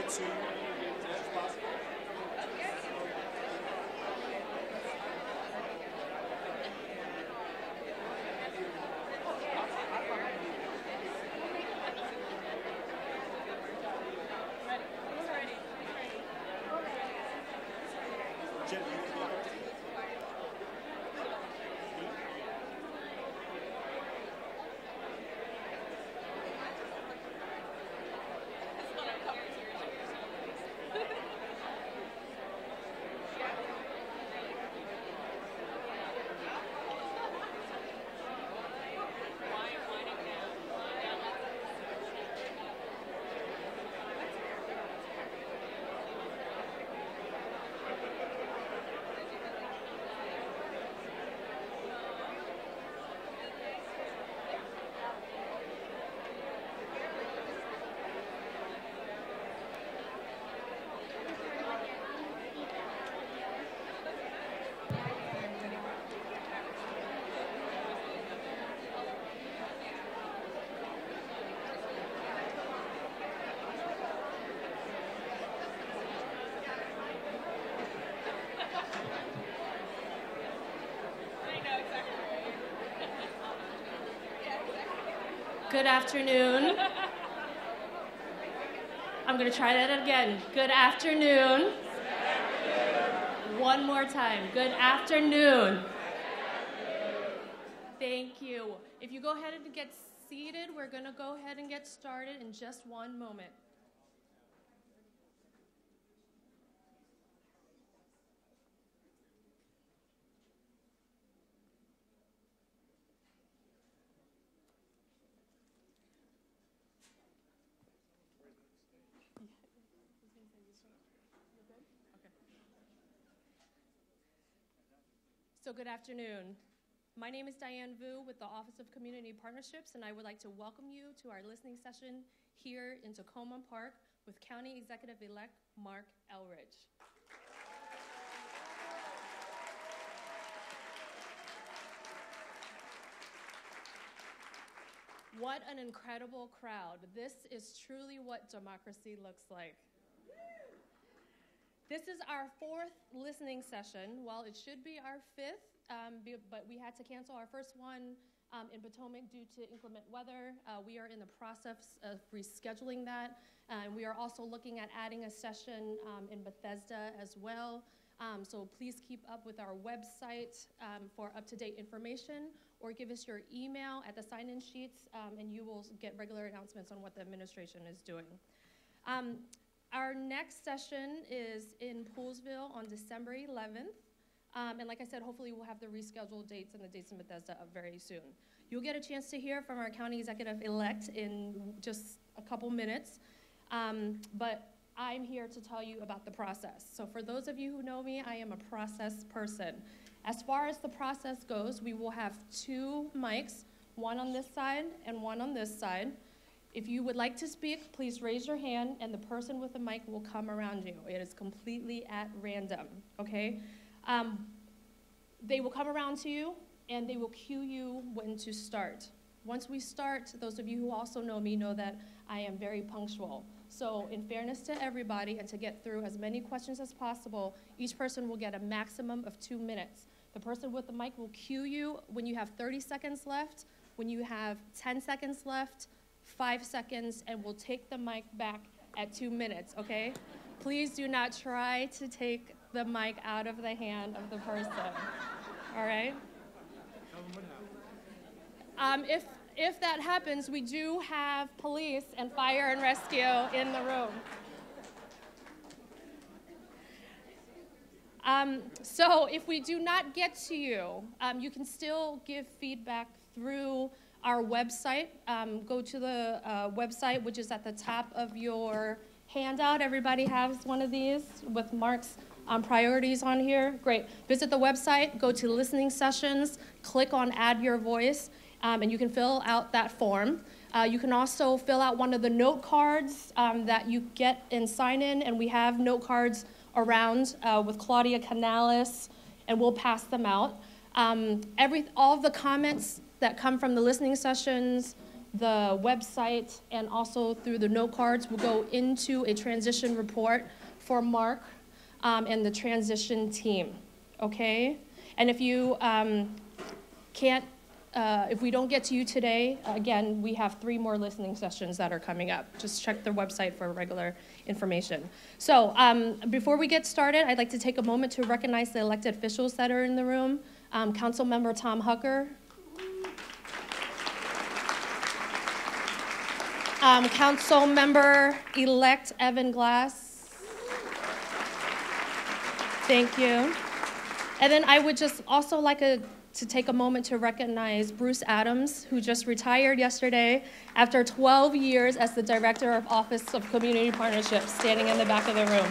to as much as possible. Good afternoon. I'm going to try that again. Good afternoon. One more time. Good afternoon. Thank you. If you go ahead and get seated, we're going to go ahead and get started in just one moment. So good afternoon. My name is Diane Vu with the Office of Community Partnerships, and I would like to welcome you to our listening session here in Takoma Park with County Executive-Elect Marc Elrich. What an incredible crowd. This is truly what democracy looks like. This is our fourth listening session. Well, it should be our fifth, but we had to cancel our first one in Potomac due to inclement weather. We are in the process of rescheduling that. And we are also looking at adding a session in Bethesda as well. So please keep up with our website for up-to-date information, or give us your email at the sign-in sheets, and you will get regular announcements on what the administration is doing. Our next session is in Poolesville on December 11th. And like I said, hopefully we'll have the rescheduled dates and the dates in Bethesda up very soon. You'll get a chance to hear from our county executive-elect in just a couple minutes. But I'm here to tell you about the process. So for those of you who know me, I am a process person. As far as the process goes, we will have two mics, one on this side and one on this side. If you would like to speak, please raise your hand, and the person with the mic will come around you. It is completely at random, okay? They will come around to you, and they will cue you when to start. Once we start, those of you who also know me know that I am very punctual. So in fairness to everybody, and to get through as many questions as possible, each person will get a maximum of 2 minutes. The person with the mic will cue you when you have 30 seconds left, when you have 10 seconds left, 5 seconds, and we'll take the mic back at 2 minutes, okay? Please do not try to take the mic out of the hand of the person, all right? If that happens, we do have police and fire and rescue in the room. So if we do not get to you, you can still give feedback through our website. Go to the website, which is at the top of your handout. Everybody has one of these with Marc's priorities on here. Great. Visit the website, go to listening sessions, click on add your voice, and you can fill out that form. You can also fill out one of the note cards that you get in sign-in, and we have note cards around with Claudia Canales, and we'll pass them out. All of the comments that come from the listening sessions, the website and also through the note cards will go into a transition report for Mark and the transition team, okay? And if you if we don't get to you today, again, we have 3 more listening sessions that are coming up. Just check their website for regular information. So before we get started, I'd like to take a moment to recognize the elected officials that are in the room. Councilmember Tom Hucker. Councilmember-elect Evan Glass. Thank you. And then I would just also like to take a moment to recognize Bruce Adams, who just retired yesterday after 12 years as the Director of Office of Community Partnerships, standing in the back of the room.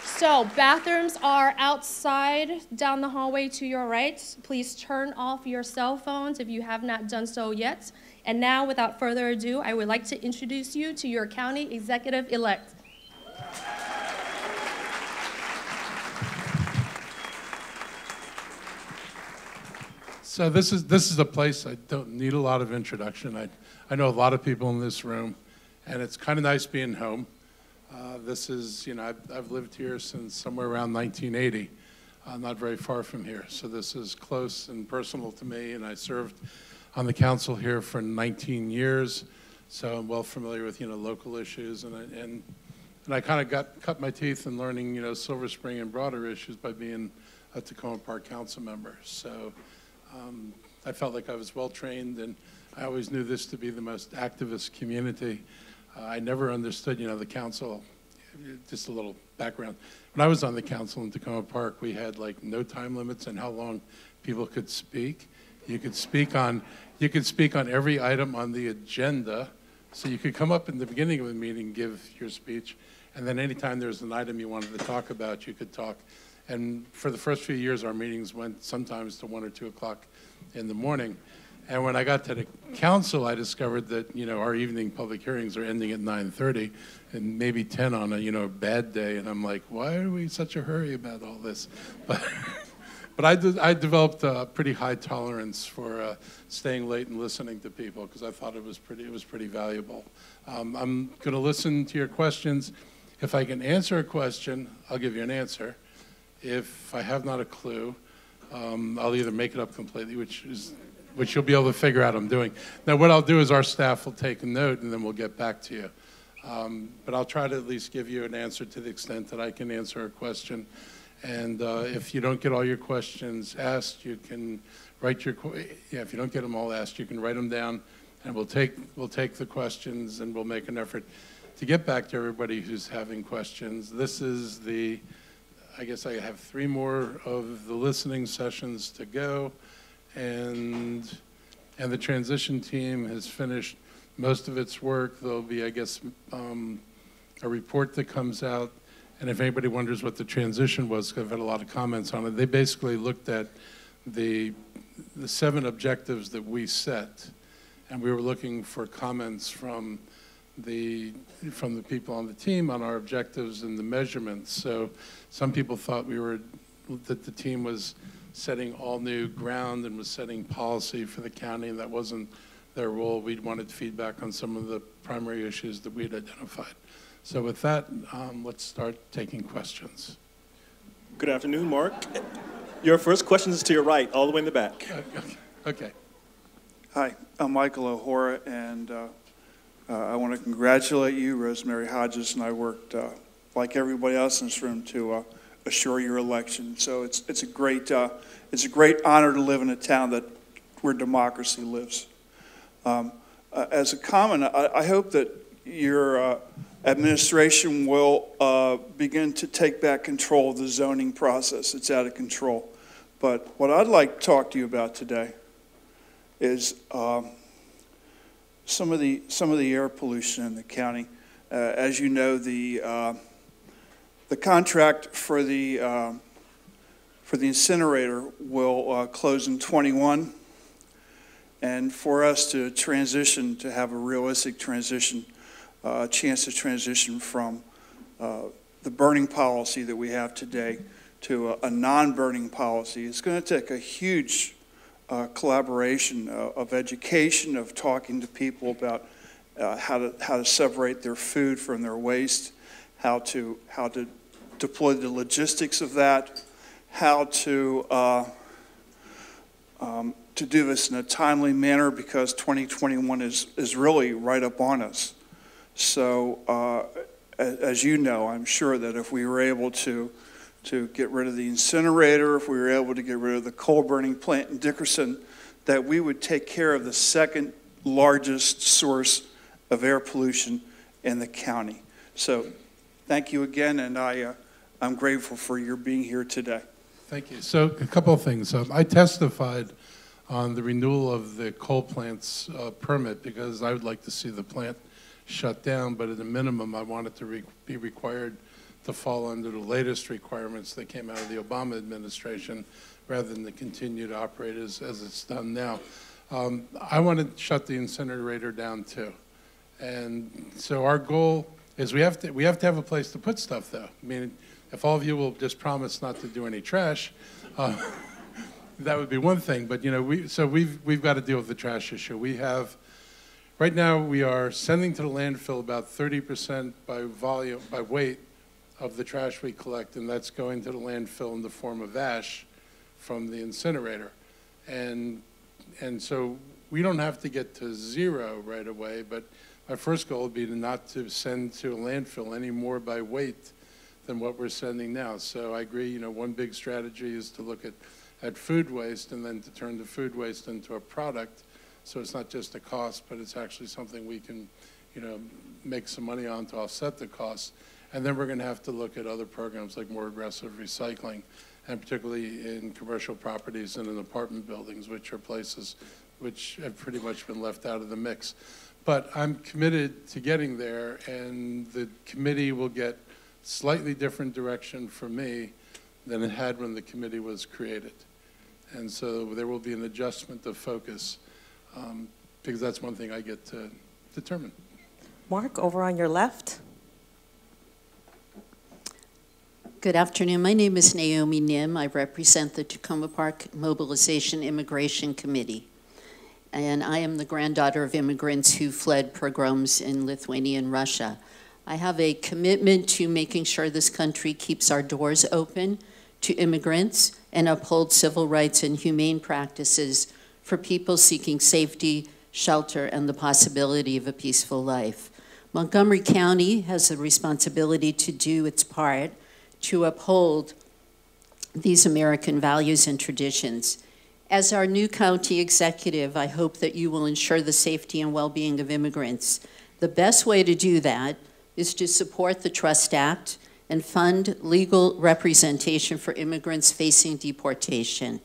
So bathrooms are outside down the hallway to your right. Please turn off your cell phones if you have not done so yet. And now, without further ado, I would like to introduce you to your county executive-elect. So this is a place I don't need a lot of introduction. I know a lot of people in this room, and it's kind of nice being home. This is, I've lived here since somewhere around 1980, not very far from here. So this is close and personal to me, and I served on the council here for 19 years. So I'm well familiar with, local issues, and I kind of cut my teeth in learning, Silver Spring and broader issues by being a Takoma Park council member. So I felt like I was well trained, and I always knew this to be the most activist community. I never understood, the council. Just a little background. When I was on the council in Takoma Park, we had like no time limits on how long people could speak. You could speak on every item on the agenda. So you could come up in the beginning of the meeting, give your speech, and then anytime there was an item you wanted to talk about, you could talk. And for the first few years, our meetings went sometimes to 1 or 2 o'clock in the morning. And when I got to the council, I discovered that, our evening public hearings are ending at 9:30 and maybe 10 on a, bad day. And I'm like, why are we in such a hurry about all this? But I developed a pretty high tolerance for staying late and listening to people because I thought it was pretty valuable. I'm going to listen to your questions. If I can answer a question, I'll give you an answer. If I have not a clue, I'll either make it up completely, which you'll be able to figure out I'm doing. Now, what I'll do is our staff will take a note, and then we'll get back to you. But I'll try to at least give you an answer to the extent that I can answer a question. And if you don't get all your questions asked, you can write if you don't get them all asked, you can write them down, and we'll take the questions, and we'll make an effort to get back to everybody who's having questions. This is I guess I have 3 more of the listening sessions to go, and the transition team has finished most of its work. There'll be, I guess, a report that comes out, and if anybody wonders what the transition was, because I've had a lot of comments on it, they basically looked at the 7 objectives that we set, and we were looking for comments from the people on the team on our objectives and the measurements. So some people thought that the team was setting all new ground and was setting policy for the county, and that wasn't their role. We wanted feedback on some of the primary issues that we'd identified. So with that, let's start taking questions. Good afternoon, Mark. Your first question is to your right, all the way in the back. Okay. Hi, I'm Michael O'Hora, and I want to congratulate you, Rosemary Hodges, and I worked, like everybody else in this room, to assure your election. So it's a great honor to live in a town where democracy lives. As a comment, I hope that your administration will begin to take back control of the zoning process. It's out of control. But what I'd like to talk to you about today is some of the air pollution in the county. As you know, the contract for the incinerator will close in 21, and for us to transition, to have a realistic transition, chance to transition from the burning policy that we have today to a non-burning policy, it's going to take a huge collaboration of education, of talking to people about how to separate their food from their waste, how to deploy the logistics of that, how to do this in a timely manner, because 2021 is really right up on us. So as you know, I'm sure that if we were able to get rid of the incinerator, if we were able to get rid of the coal burning plant in Dickerson, that we would take care of the second largest source of air pollution in the county. So thank you again, and I'm grateful for your being here today. Thank you. So a couple of things. I testified on the renewal of the coal plant's permit because I would like to see the plant shut down, but at a minimum I want it to be required to fall under the latest requirements that came out of the Obama administration rather than to continue to operate as it's done now. I want to shut the incinerator down too. And so our goal is we have to have a place to put stuff though. I mean, if all of you will just promise not to do any trash, that would be one thing. But you know, we've got to deal with the trash issue. We have, right now we are sending to the landfill about 30% by weight of the trash we collect, and that's going to the landfill in the form of ash from the incinerator. And so we don't have to get to zero right away, but my first goal would be not to send to a landfill any more by weight than what we're sending now. So I agree, you know, one big strategy is to look at food waste and then to turn the food waste into a product. So it's not just a cost, but it's actually something we can, you know, make some money on to offset the cost. And then we're going to have to look at other programs like more aggressive recycling, and particularly in commercial properties and in apartment buildings, which are places which have pretty much been left out of the mix. But I'm committed to getting there, and the committee will get slightly different direction from me than it had when the committee was created. And so there will be an adjustment of focus, because that's one thing I get to determine. Mark, over on your left. Good afternoon. My name is Naomi Nim. I represent the Takoma Park Mobilization Immigration Committee. And I am the granddaughter of immigrants who fled pogroms in Lithuania and Russia. I have a commitment to making sure this country keeps our doors open to immigrants and uphold civil rights and humane practices for people seeking safety, shelter, and the possibility of a peaceful life. Montgomery County has a responsibility to do its part to uphold these American values and traditions. As our new county executive, I hope that you will ensure the safety and well-being of immigrants. The best way to do that is to support the Trust Act and fund legal representation for immigrants facing deportation.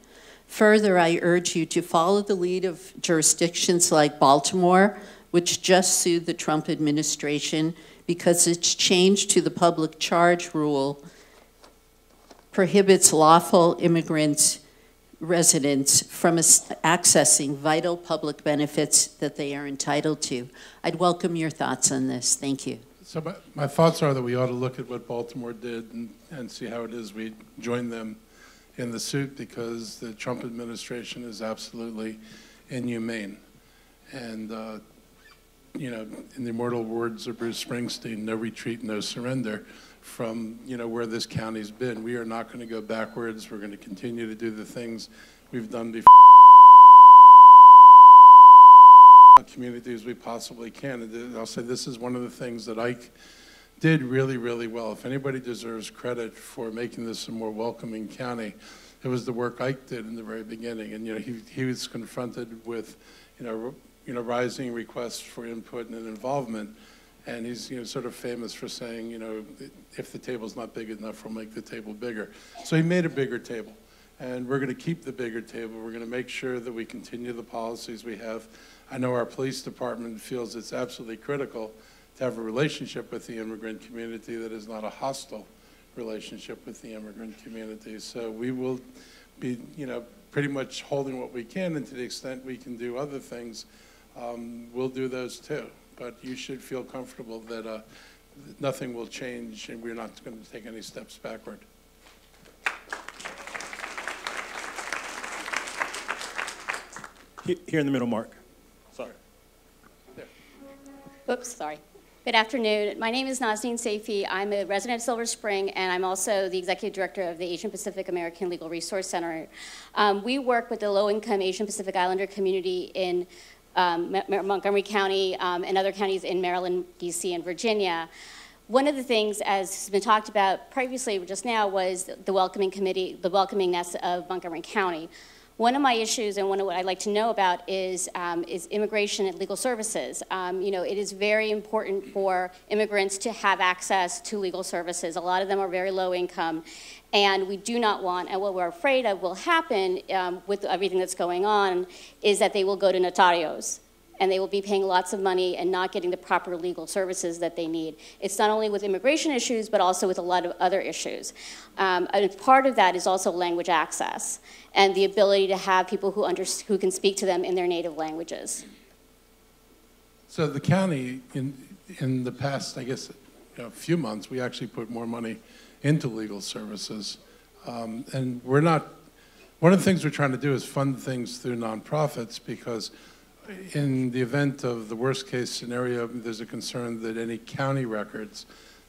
Further, I urge you to follow the lead of jurisdictions like Baltimore, which just sued the Trump administration because its change to the public charge rule prohibits lawful immigrants, residents from accessing vital public benefits that they are entitled to. I'd welcome your thoughts on this. Thank you. So my thoughts are that we ought to look at what Baltimore did and see how it is we join them in the suit, because the Trump administration is absolutely inhumane. And, you know, in the immortal words of Bruce Springsteen, no retreat, no surrender from, you know, where this county's been. We are not going to go backwards. We're going to continue to do the things we've done before. Communities we possibly can. And I'll say this is one of the things that Ike did really, really well. If anybody deserves credit for making this a more welcoming county, it was the work Ike did in the very beginning. And you know, he was confronted with, you know, rising requests for input and involvement. And he's, you know, sort of famous for saying, you know, if the table's not big enough, we'll make the table bigger. So he made a bigger table. And we're going to keep the bigger table. We're going to make sure that we continue the policies we have. I know our police department feels it's absolutely critical to have a relationship with the immigrant community that is not a hostile relationship with the immigrant community. So we will be, you know, pretty much holding what we can, and to the extent we can do other things, we'll do those too. But you should feel comfortable that nothing will change and we're not going to take any steps backward. Here in the middle, Mark. Sorry. Oops, sorry. Good afternoon. My name is Nazneen Saifi. I'm a resident of Silver Spring, and I'm also the Executive Director of the Asian Pacific American Legal Resource Center. We work with the low-income Asian Pacific Islander community in Montgomery County and other counties in Maryland, D.C., and Virginia. One of the things, as has been talked about previously just now, was the welcoming committee, the welcomingness of Montgomery County. One of my issues and one of what I'd like to know about is immigration and legal services. It is very important for immigrants to have access to legal services. A lot of them are very low income, and we do not want, and what we're afraid of will happen with everything that's going on, is that they will go to notarios, and they will be paying lots of money and not getting the proper legal services that they need. It's not only with immigration issues, but also with a lot of other issues. And part of that is also language access and the ability to have people who can speak to them in their native languages. So the county, in the past, I guess, few months, we actually put more money into legal services. And we're not, one of the things we're trying to do is fund things through nonprofits, because in the event of the worst case scenario, there's a concern that any county records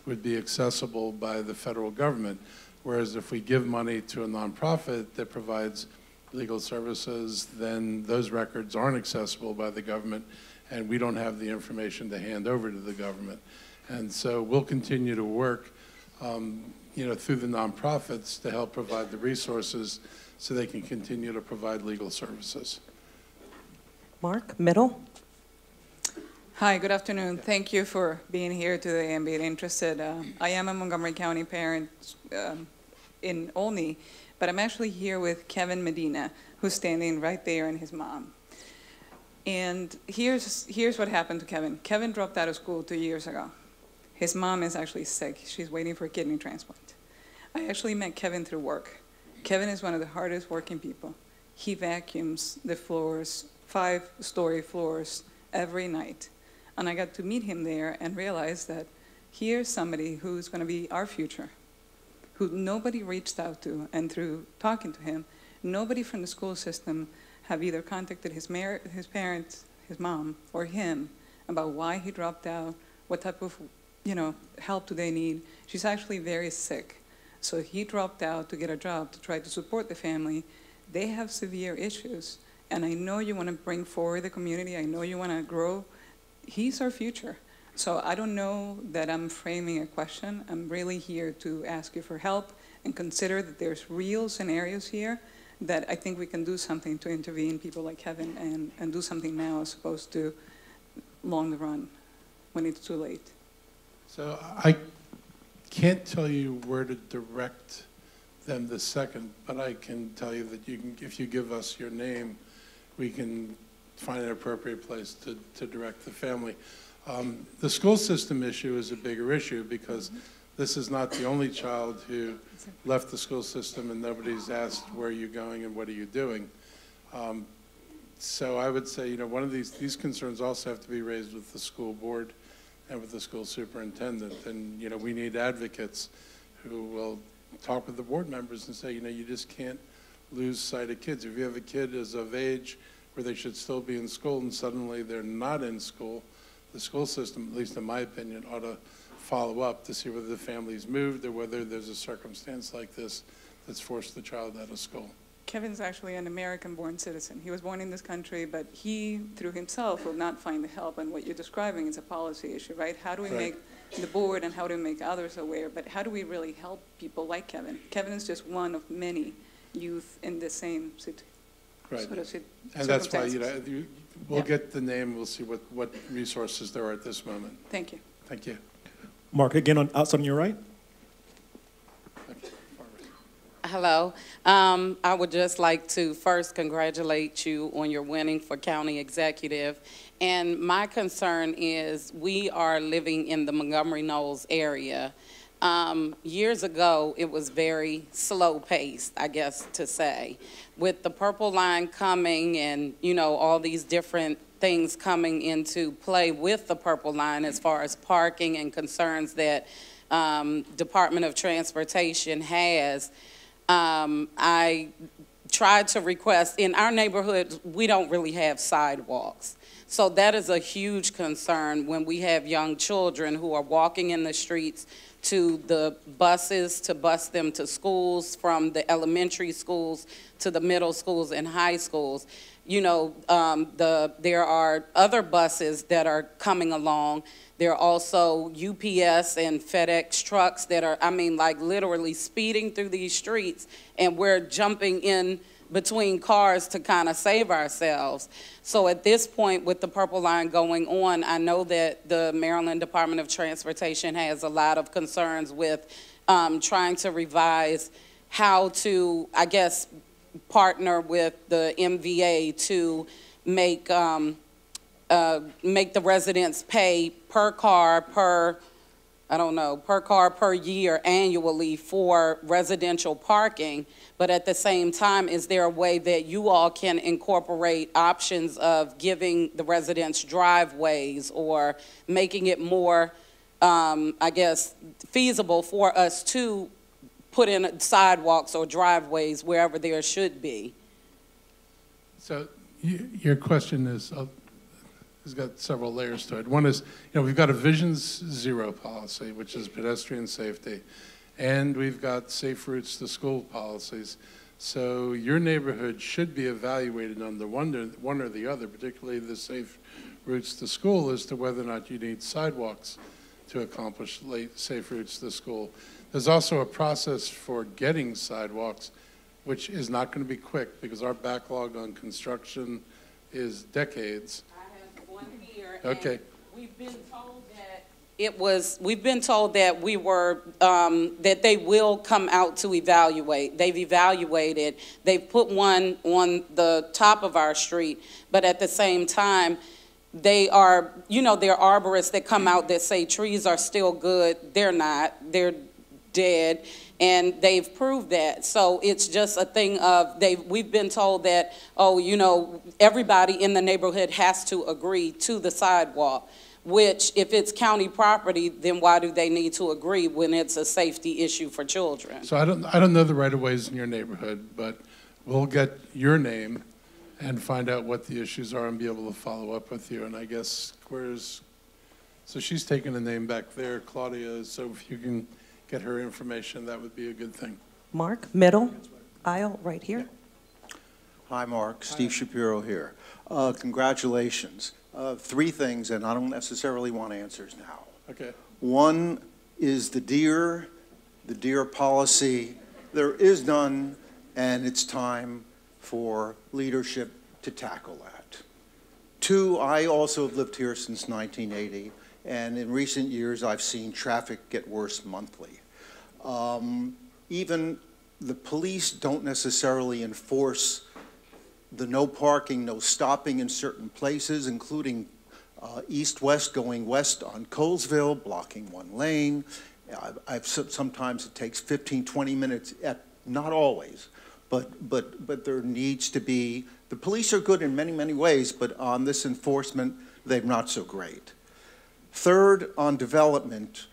would be accessible by the federal government. Whereas if we give money to a nonprofit that provides legal services, then those records aren't accessible by the government, and we don't have the information to hand over to the government. And so we'll continue to work through the nonprofits to help provide the resources so they can continue to provide legal services. Mark, middle. Hi, good afternoon. Thank you for being here today and being interested. I am a Montgomery County parent in Olney, but I'm actually here with Kevin Medina, who's standing right there, and his mom. And here's what happened to Kevin. Kevin dropped out of school 2 years ago. His mom is actually sick. She's waiting for a kidney transplant. I actually met Kevin through work. Kevin is one of the hardest working people. He vacuums the floors, 5-story floors, every night. And I got to meet him there and realize that here's somebody who's going to be our future, who nobody reached out to, and through talking to him, nobody from the school system have either contacted his parents, his mom, or him about why he dropped out, what type of help do they need. She's actually very sick. So he dropped out to get a job to try to support the family. They have severe issues. And I know you want to bring forward the community. I know you want to grow. He's our future. So I don't know that I'm framing a question. I'm really here to ask you for help and consider that there's real scenarios here that I think we can do something to intervene people like Kevin and do something now as opposed to long the run when it's too late. So I can't tell you where to direct them this second, but I can tell you that you can, if you give us your name, we can find an appropriate place to direct the family. The school system issue is a bigger issue because this is not the only child who left the school system and nobody's asked where are you going and what are you doing. So I would say, one of these concerns also have to be raised with the school board and with the school superintendent. And, we need advocates who will talk with the board members and say, you just can't lose sight of kids. If you have a kid is of age where they should still be in school and suddenly they're not in school, the school system, at least in my opinion, ought to follow up to see whether the family's moved or whether there's a circumstance like this that's forced the child out of school. Kevin's actually an American-born citizen. He was born in this country, but he, through himself, will not find the help. And what you're describing is a policy issue, right? How do we make the board and how do we make others aware? But how do we really help people like Kevin? Kevin is just one of many youth in the same situation. Right. Sort of and that's why, we'll get the name. We'll see what resources there are at this moment. Thank you. Thank you. Mark, again, outside on your right. Hello. I would just like to first congratulate you on your winning for county executive. And my concern is we are living in the Montgomery Knowles area. Years ago, it was very slow paced, I guess to say. With the Purple Line coming and, all these different things coming into play with the Purple Line as far as parking and concerns that Department of Transportation has, I tried to request, in our neighborhood, we don't really have sidewalks. So that is a huge concern when we have young children who are walking in the streets to the buses to bus them to schools, from the elementary schools to the middle schools and high schools. You know, there are other buses that are coming along. There are also UPS and FedEx trucks that are, I mean, like literally speeding through these streets, and we're jumping in between cars to kind of save ourselves. So at this point, with the Purple Line going on, I know that the Maryland Department of Transportation has a lot of concerns with trying to revise how to, I guess, partner with the MVA to make the residents pay per car, per car per year annually for residential parking. But at the same time, is there a way that you all can incorporate options of giving the residents driveways, or making it more, I guess, feasible for us to put in sidewalks or driveways wherever there should be? So your question is, has got several layers to it. One is, we've got a Vision Zero policy, which is pedestrian safety, and we've got safe routes to school policies. So your neighborhood should be evaluated on the one or the other, particularly the safe routes to school, as to whether or not you need sidewalks to accomplish safe routes to school. There's also a process for getting sidewalks, which is not going to be quick, because our backlog on construction is decades. I have one here. Okay. And we've been told that we were, that they will come out to evaluate. They've evaluated. They've put one on the top of our street, but at the same time, they are, there are arborists that come out that say trees are still good. They're not. They're dead, and they've proved that. So it's just a thing of we've been told that, everybody in the neighborhood has to agree to the sidewalk, which if it's county property, then why do they need to agree when it's a safety issue for children? So I don't know the right-of-ways in your neighborhood, but we'll get your name and find out what the issues are and be able to follow up with you. And I guess so she's taking a name back there, Claudia, so if you can get her information, that would be a good thing. Mark, middle aisle, right here. Hi, Mark. Steve Shapiro here. Congratulations. Three things, and I don't necessarily want answers now. Okay. One is the deer policy. There is none, and it's time for leadership to tackle that. Two, I also have lived here since 1980. And in recent years, I've seen traffic get worse monthly. Even the police don't necessarily enforce the no parking, no stopping in certain places, including east-west, going west on Colesville, blocking one lane. Sometimes it takes 15, 20 minutes, not always, but there needs to be, the police are good in many, many ways, but on this enforcement, they're not so great. Third, on development,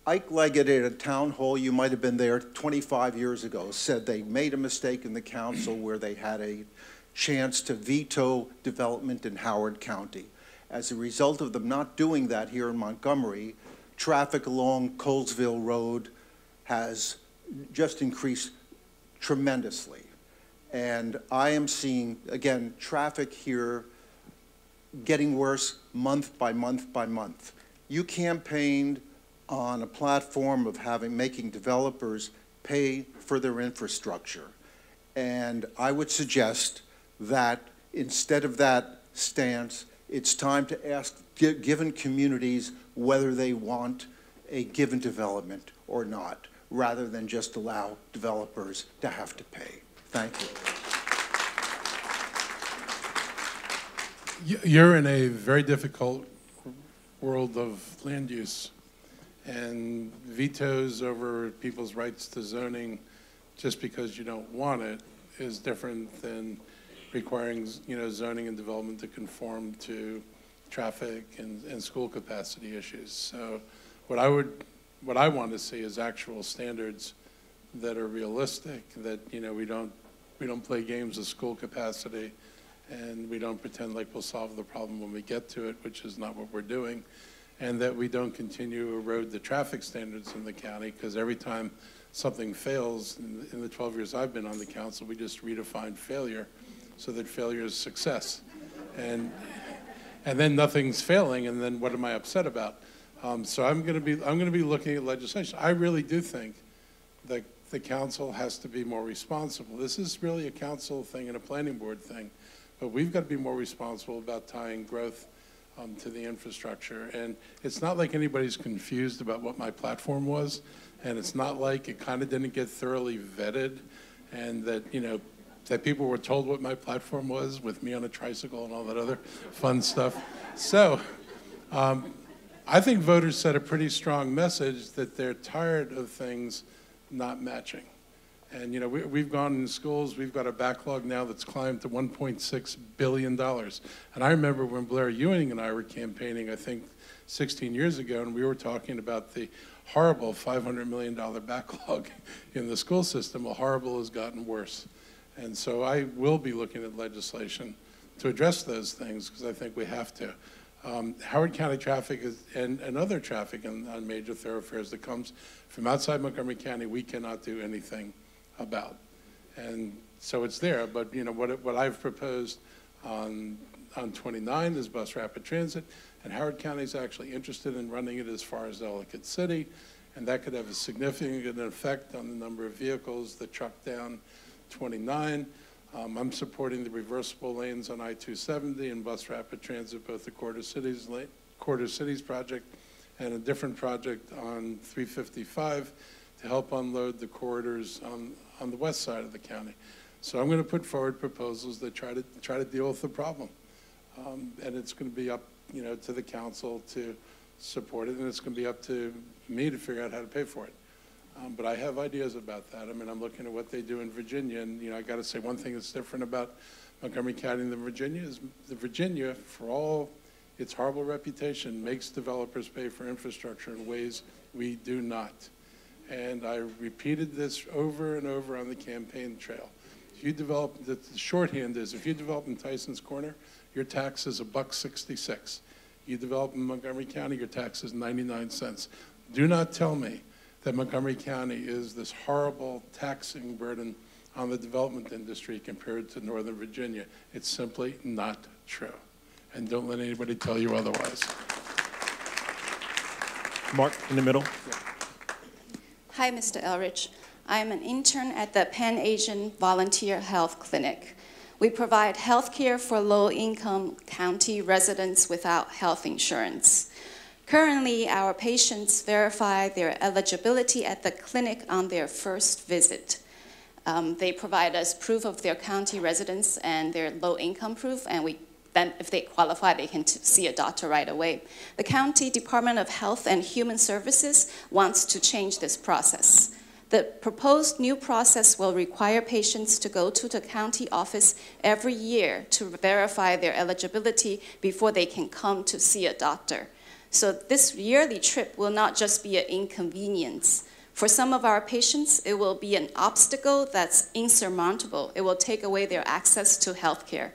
Ike Leggett at a town hall, you might have been there 25 years ago, said they made a mistake in the council where they had a chance to veto development in Howard County. As a result of them not doing that here in Montgomery, traffic along Colesville Road has just increased tremendously. And I am seeing, again, traffic here getting worse month by month by month. You campaigned on a platform of making developers pay for their infrastructure. And I would suggest that instead of that stance, it's time to ask given communities whether they want a given development or not, rather than just allow developers to have to pay. Thank you. You're in a very difficult world of land use, and vetoes over people's rights to zoning just because you don't want it is different than requiring zoning and development to conform to traffic and school capacity issues. So what I want to see is actual standards that are realistic, that we don't we don't play games of school capacity, and we don't pretend like we'll solve the problem when we get to it, which is not what we're doing, and that we don't continue to erode the traffic standards in the county, because every time something fails, in the 12 years I've been on the council, we just redefine failure so that failure is success. And then nothing's failing, and then what am I upset about? So I'm going to be looking at legislation. I really do think that the council has to be more responsible. This is really a council thing and a planning board thing, but we've got to be more responsible about tying growth to the infrastructure. And it's not like anybody's confused about what my platform was, and it's not like it kind of didn't get thoroughly vetted, and that, you know, that people were told what my platform was with me on a tricycle and all that other fun stuff. So I think voters sent a pretty strong message that they're tired of things not matching. And, you know, we've gone in schools, we've got a backlog now that's climbed to $1.6 billion. And I remember when Blair Ewing and I were campaigning, I think 16 years ago, and we were talking about the horrible $500 million backlog in the school system. Well, horrible has gotten worse. And so I will be looking at legislation to address those things, because I think we have to. Howard County traffic and other traffic on major thoroughfares that comes from outside Montgomery County, we cannot do anything about. And so it's there, but you know what I've proposed on 29 is bus rapid transit, and Howard County is actually interested in running it as far as Ellicott City, and that could have a significant effect on the number of vehicles that truck down 29. I'm supporting the reversible lanes on I-270 and bus rapid transit, both the Quarter Cities project and a different project on 355 to help unload the corridors on the west side of the county. So I'm going to put forward proposals that try to deal with the problem, and it's going to be up, you know, to the council to support it, and it's going to be up to me to figure out how to pay for it. But I have ideas about that. I mean, I'm looking at what they do in Virginia, and you know, I got to say one thing that's different about Montgomery County and Virginia is the Virginia, for all its horrible reputation, makes developers pay for infrastructure in ways we do not. And I repeated this over and over on the campaign trail. If you develop, the shorthand is, if you develop in Tyson's Corner, your tax is $1.66. You develop in Montgomery County, your tax is 99 cents. Do not tell me that Montgomery County is this horrible taxing burden on the development industry compared to Northern Virginia. It's simply not true. And don't let anybody tell you otherwise. Mark, in the middle. Yeah. Hi, Mr. Elrich. I am an intern at the Pan Asian Volunteer Health Clinic. We provide health care for low-income county residents without health insurance. Currently, our patients verify their eligibility at the clinic on their first visit. They provide us proof of their county residence and their low-income proof, and then if they qualify, they can see a doctor right away. The County Department of Health and Human Services wants to change this process. The proposed new process will require patients to go to the county office every year to verify their eligibility before they can come to see a doctor. So this yearly trip will not just be an inconvenience. For some of our patients, it will be an obstacle that's insurmountable. It will take away their access to health care.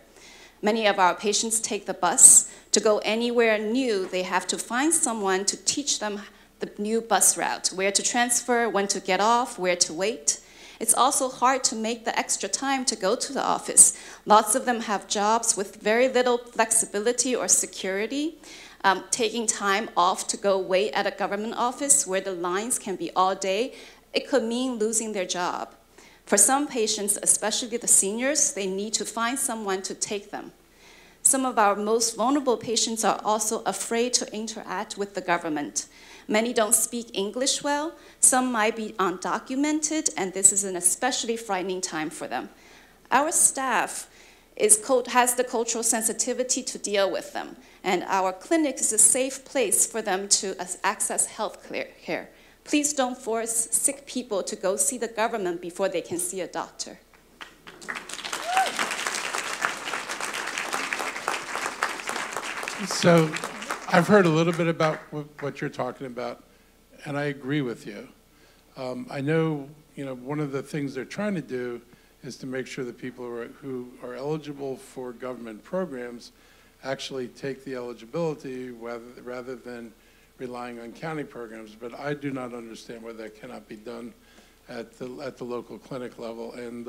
Many of our patients take the bus. To go anywhere new, they have to find someone to teach them the new bus route, where to transfer, when to get off, where to wait. It's also hard to make the extra time to go to the office. Lots of them have jobs with very little flexibility or security. Taking time off to go wait at a government office where the lines can be all day, it could mean losing their job. For some patients, especially the seniors, they need to find someone to take them. Some of our most vulnerable patients are also afraid to interact with the government. Many don't speak English well, some might be undocumented, and this is an especially frightening time for them. Our staff has the cultural sensitivity to deal with them, and our clinic is a safe place for them to access health care. Please don't force sick people to go see the government before they can see a doctor. So I've heard a little bit about what you're talking about, and I agree with you. I know, one of the things they're trying to do is to make sure that people who are eligible for government programs actually take the eligibility rather than relying on county programs. But I do not understand why that cannot be done at the local clinic level. And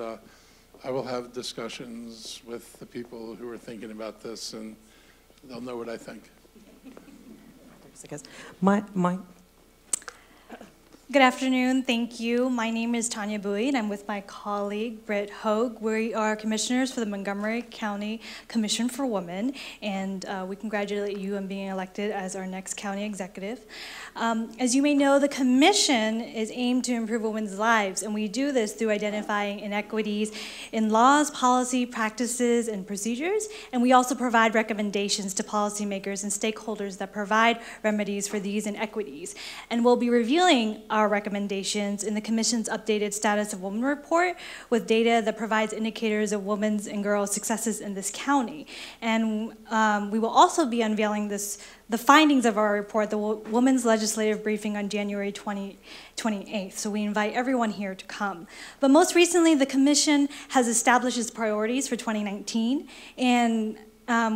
I will have discussions with the people who are thinking about this, and they'll know what I think. Mike. Good afternoon, thank you. My name is Tanya Bowie, and I'm with my colleague, Britt Hogue. We are commissioners for the Montgomery County Commission for Women, and we congratulate you on being elected as our next county executive. As you may know, the commission is aimed to improve women's lives, and we do this through identifying inequities in laws, policy, practices, and procedures, and we also provide recommendations to policymakers and stakeholders that provide remedies for these inequities. And we'll be revealing our recommendations in the Commission's updated Status of Women report with data that provides indicators of women's and girls' successes in this county. And we will also be unveiling the findings of our report, the Women's Legislative Briefing on January 28th. So we invite everyone here to come. But most recently, the Commission has established its priorities for 2019. And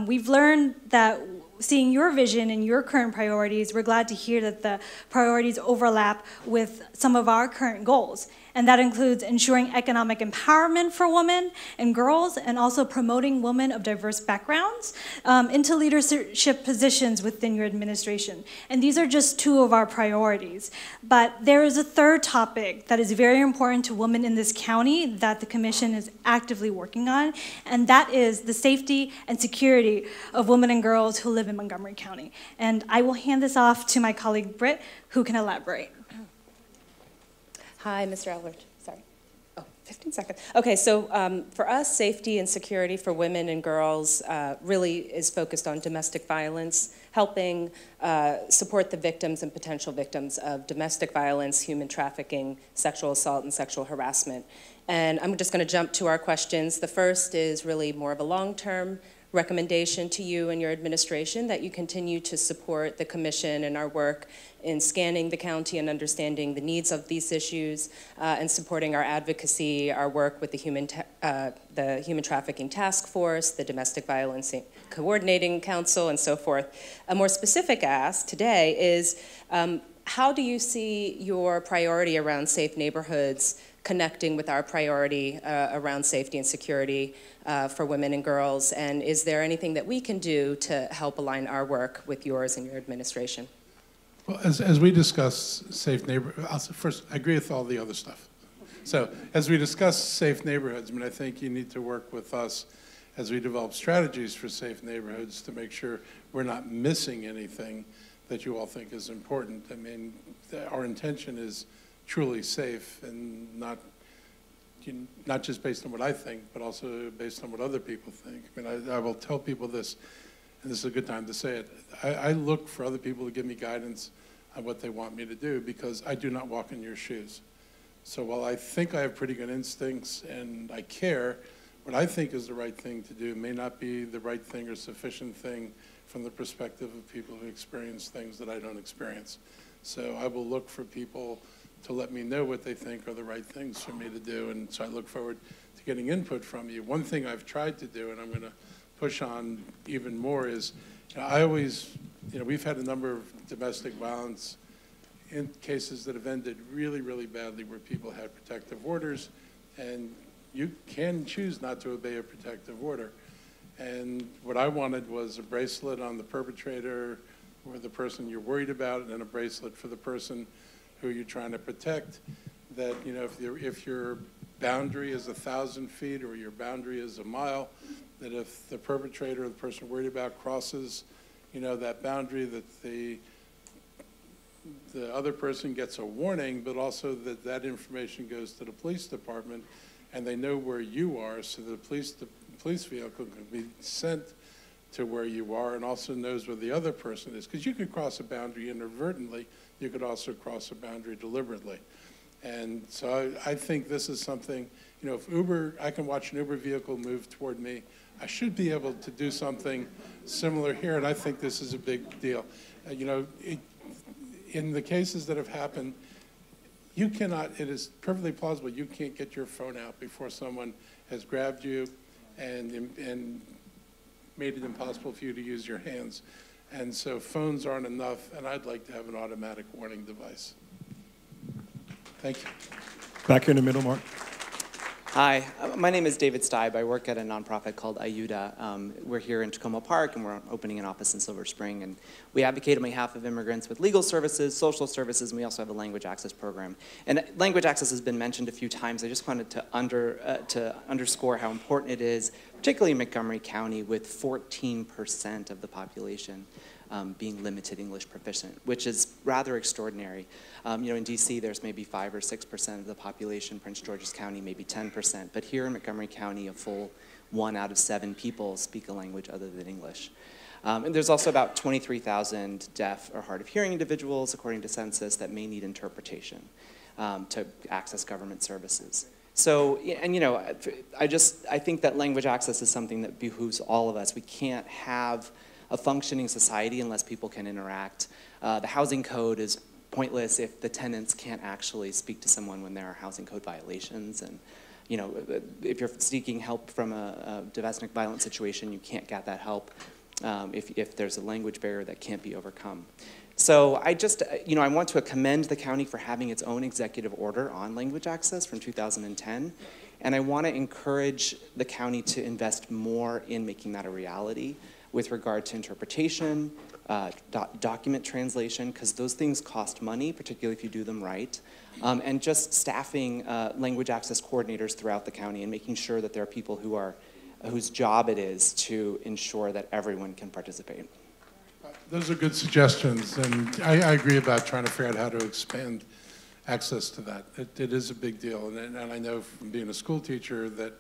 we've learned that seeing your vision and your current priorities, we're glad to hear that the priorities overlap with some of our current goals. And that includes ensuring economic empowerment for women and girls, and also promoting women of diverse backgrounds into leadership positions within your administration. And these are just two of our priorities. But there is a third topic that is very important to women in this county that the Commission is actively working on, and that is the safety and security of women and girls who live in Montgomery County. And I will hand this off to my colleague Britt, who can elaborate. Hi, Mr. Elrich. Sorry. Oh, 15 seconds. Okay, so for us, safety and security for women and girls really is focused on domestic violence, helping support the victims and potential victims of domestic violence, human trafficking, sexual assault, and sexual harassment. And I'm just going to jump to our questions. The first is really more of a long-term recommendation to you and your administration that you continue to support the Commission and our work in scanning the county and understanding the needs of these issues and supporting our advocacy, our work with the Human Trafficking Task Force, the Domestic Violence Coordinating Council, and so forth. A more specific ask today is how do you see your priority around safe neighborhoods connecting with our priority around safety and security for women and girls? And is there anything that we can do to help align our work with yours and your administration? Well, as we discuss safe neighborhoods, first, I agree with all the other stuff. So as we discuss safe neighborhoods, I mean, I think you need to work with us as we develop strategies for safe neighborhoods to make sure we're not missing anything that you all think is important. I mean, our intention is truly safe and not just based on what I think, but also based on what other people think. I mean, I will tell people this, and this is a good time to say it. I look for other people to give me guidance on what they want me to do because I do not walk in your shoes. So while I think I have pretty good instincts and I care, what I think is the right thing to do may not be the right thing or sufficient thing from the perspective of people who experience things that I don't experience. So I will look for people to let me know what they think are the right things for me to do, and so I look forward to getting input from you. One thing I've tried to do, and I'm going to push on even more, is I always, we've had a number of domestic violence in cases that have ended really, really badly where people had protective orders, and you can choose not to obey a protective order. And what I wanted was a bracelet on the perpetrator or the person you're worried about, and a bracelet for the person who you're trying to protect, that if your boundary is 1,000 feet or your boundary is a mile, that if the perpetrator or the person you're worried about crosses that boundary, that the other person gets a warning, but also that that information goes to the police department and they know where you are, so the police vehicle can be sent to where you are and also knows where the other person is. Because you could cross a boundary inadvertently, you could also cross a boundary deliberately. And so I think this is something, if I can watch an Uber vehicle move toward me, I should be able to do something similar here, and I think this is a big deal. In the cases that have happened, You cannot, it is perfectly plausible, you can't get your phone out before someone has grabbed you and made it impossible for you to use your hands. And so phones aren't enough, and I'd like to have an automatic warning device. Thank you. Back here in the middle, Mark. Hi, my name is David Steib. I work at a nonprofit called IUDA. We're here in Takoma Park, and we're opening an office in Silver Spring. And we advocate on behalf of immigrants with legal services, social services, and we also have a language access program. And language access has been mentioned a few times. I just wanted to underscore how important it is, particularly in Montgomery County, with 14% of the population being limited English proficient, which is rather extraordinary. In DC, there's maybe 5 or 6% of the population. Prince George's County, maybe 10%. But here in Montgomery County, a full 1 out of 7 people speak a language other than English. And there's also about 23,000 deaf or hard of hearing individuals, according to census, that may need interpretation to access government services. So, and I think that language access is something that behooves all of us. We can't have a functioning society unless people can interact. The housing code is pointless if the tenants can't actually speak to someone when there are housing code violations. And if you're seeking help from a domestic violence situation, you can't get that help if there's a language barrier that can't be overcome. So I want to commend the county for having its own executive order on language access from 2010. And I want to encourage the county to invest more in making that a reality with regard to interpretation, document translation, because those things cost money, particularly if you do them right, and just staffing language access coordinators throughout the county and making sure that there are people whose job it is to ensure that everyone can participate. Those are good suggestions, and I agree about trying to figure out how to expand access to that. It is a big deal, and I know from being a school teacher that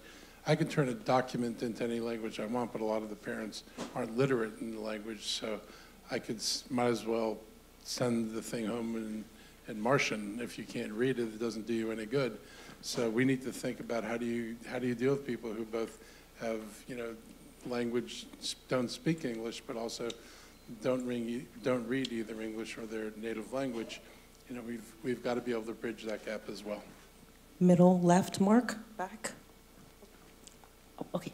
I can turn a document into any language I want, but a lot of the parents aren't literate in the language, so I might as well send the thing home in Martian. If you can't read it, it doesn't do you any good. So we need to think about how do you deal with people who both have language, don't speak English, but also don't read either English or their native language. We've got to be able to bridge that gap as well. Middle left, Mark, back. Okay.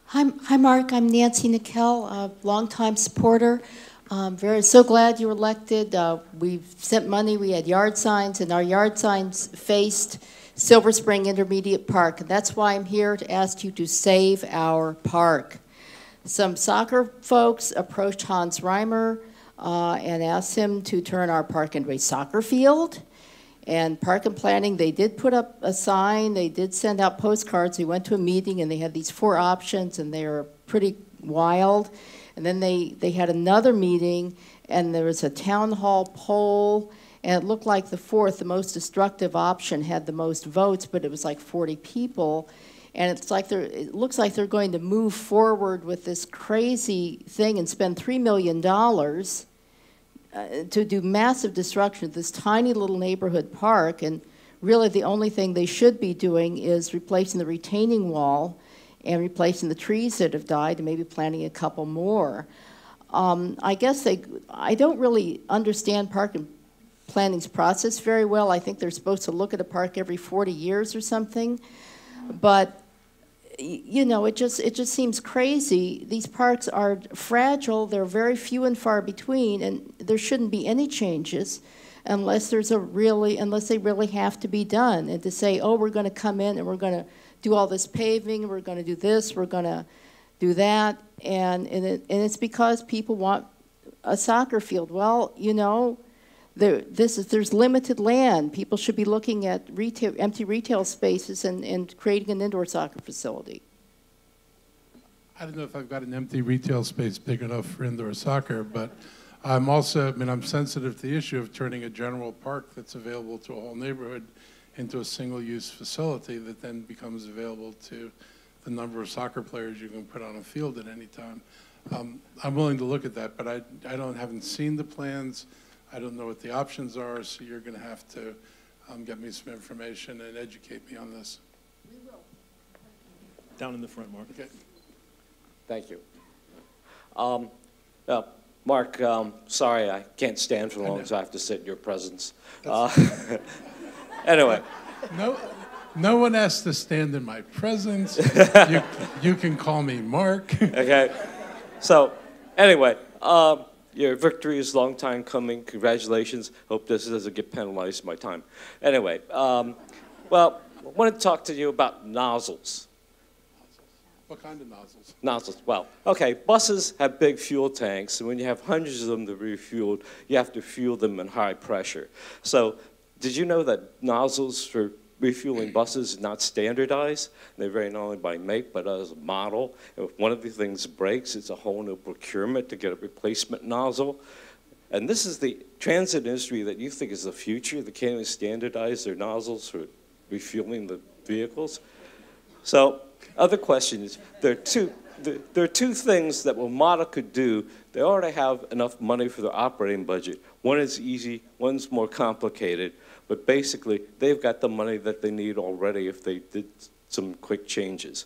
Hi, Mark. I'm Nancy Nickel, a longtime supporter. So glad you were elected. We've sent money. We had yard signs, and our yard signs faced Silver Spring Intermediate Park. And that's why I'm here to ask you to save our park. Some soccer folks approached Hans Reimer and asked him to turn our park into a soccer field. And Park and Planning, they did put up a sign, they did send out postcards. We went to a meeting and they had these 4 options and they were pretty wild. And then they had another meeting and there was a town hall poll and it looked like the 4th, the most destructive option, had the most votes, but it was like 40 people. And it looks like they're going to move forward with this crazy thing and spend $3 million to do massive destruction of this tiny little neighborhood park, and really the only thing they should be doing is replacing the retaining wall and replacing the trees that have died and maybe planting a couple more. I don't really understand Park and Planning's process very well. I think they're supposed to look at a park every 40 years or something, but it just seems crazy. These parks are fragile. They're very few and far between, and there shouldn't be any changes unless they really have to be done. And to say, oh, we're going to come in and we're going to do all this paving, we're going to do this, we're going to do that, and it's because people want a soccer field. Well, there's limited land. People should be looking at empty retail spaces and creating an indoor soccer facility. I don't know if I've got an empty retail space big enough for indoor soccer, but I'm sensitive to the issue of turning a general park that's available to a whole neighborhood into a single-use facility that then becomes available to the number of soccer players you can put on a field at any time. I'm willing to look at that, but I haven't seen the plans. I don't know what the options are, so you're going to have to get me some information and educate me on this. We will. Down in the front, Mark. Okay. Thank you. Mark, sorry I can't stand for long, so I have to sit in your presence. Anyway. No one has to stand in my presence. You can call me Mark. Okay. So, anyway, your victory is a long time coming. Congratulations. Hope this doesn't get penalized my time. Anyway, well, I want to talk to you about nozzles. What kind of nozzles? Nozzles. Well, okay, buses have big fuel tanks, and when you have hundreds of them to be refueled, you have to fuel them in high pressure. So, did you know that nozzles for refueling buses is not standardized? They vary not only by make, but as a model. If one of the things breaks, it's a whole new procurement to get a replacement nozzle. And this is the transit industry that you think is the future. They can't even standardize their nozzles for refueling the vehicles. So, other questions. There are two things that WMATA could do. They already have enough money for their operating budget. One is easy, one's more complicated. But basically, they've got the money that they need already if they did some quick changes.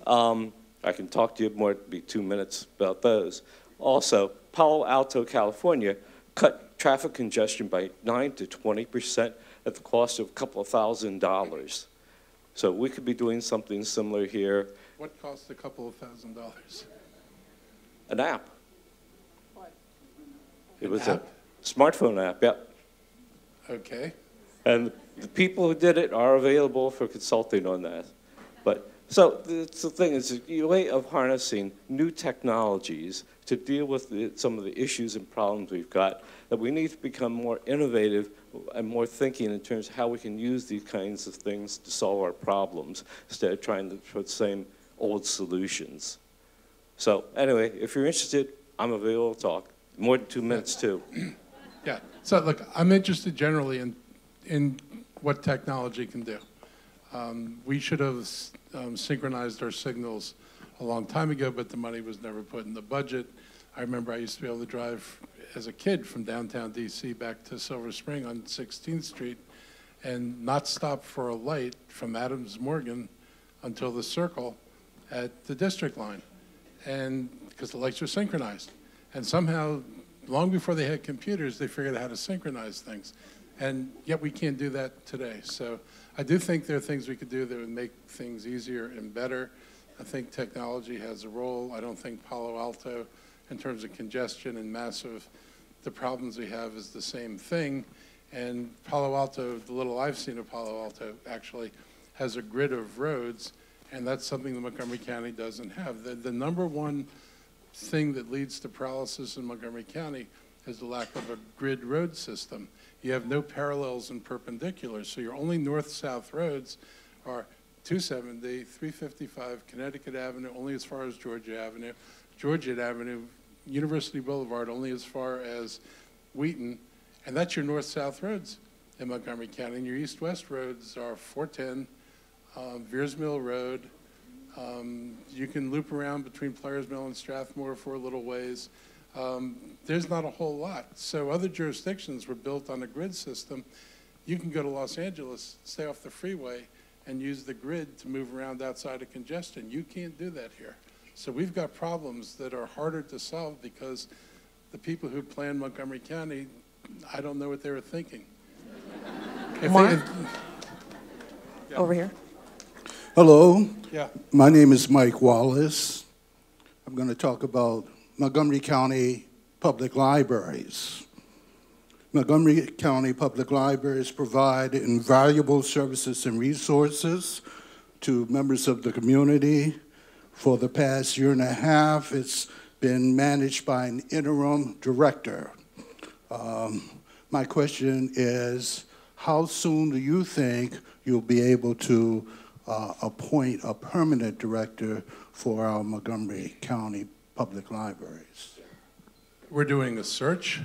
I can talk to you more, it'd be 2 minutes about those. Also, Palo Alto, California, cut traffic congestion by 9 to 20% at the cost of a couple of $1,000s. So we could be doing something similar here. What cost a couple of $1,000s? An app. What? It was a smartphone app, yep. Okay. And the people who did it are available for consulting on that. But so the thing is, a way of harnessing new technologies to deal with some of the issues and problems we've got, that we need to become more innovative and more thinking in terms of how we can use these kinds of things to solve our problems instead of trying to put the same old solutions. So anyway, if you're interested, I'm available to talk. More than 2 minutes, too. Yeah. So look, I'm interested generally in what technology can do. We should have synchronized our signals a long time ago, but the money was never put in the budget. I remember I used to be able to drive as a kid from downtown DC back to Silver Spring on 16th Street and not stop for a light from Adams Morgan until the circle at the district line, and because the lights were synchronized. And somehow, long before they had computers, they figured out how to synchronize things. And yet we can't do that today. So I do think there are things we could do that would make things easier and better. I think technology has a role. I don't think Palo Alto, in terms of congestion and massive, the problems we have is the same thing. And Palo Alto, the little I've seen of Palo Alto, actually has a grid of roads, and that's something that Montgomery County doesn't have. The number one thing that leads to paralysis in Montgomery County is the lack of a grid road system. You have no parallels and perpendiculars, so your only north-south roads are 270, 355, Connecticut Avenue, only as far as Georgia Avenue, Georgia Avenue, University Boulevard, only as far as Wheaton, and that's your north-south roads in Montgomery County. And your east-west roads are 410, Veers Mill Road. You can loop around between Players Mill and Strathmore for a little ways. There's not a whole lot. So other jurisdictions were built on a grid system. You can go to Los Angeles, stay off the freeway, and use the grid to move around outside of congestion. You can't do that here. So we've got problems that are harder to solve because the people who planned Montgomery County, I don't know what they were thinking. Mark? Over here. Hello. Yeah. My name is Mike Wallace. I'm going to talk about Montgomery County Public Libraries. Montgomery County Public Libraries provide invaluable services and resources to members of the community. For the past year and a half, it's been managed by an interim director. My question is, how soon do you think you'll be able to appoint a permanent director for our Montgomery County Public Libraries? We're doing a search,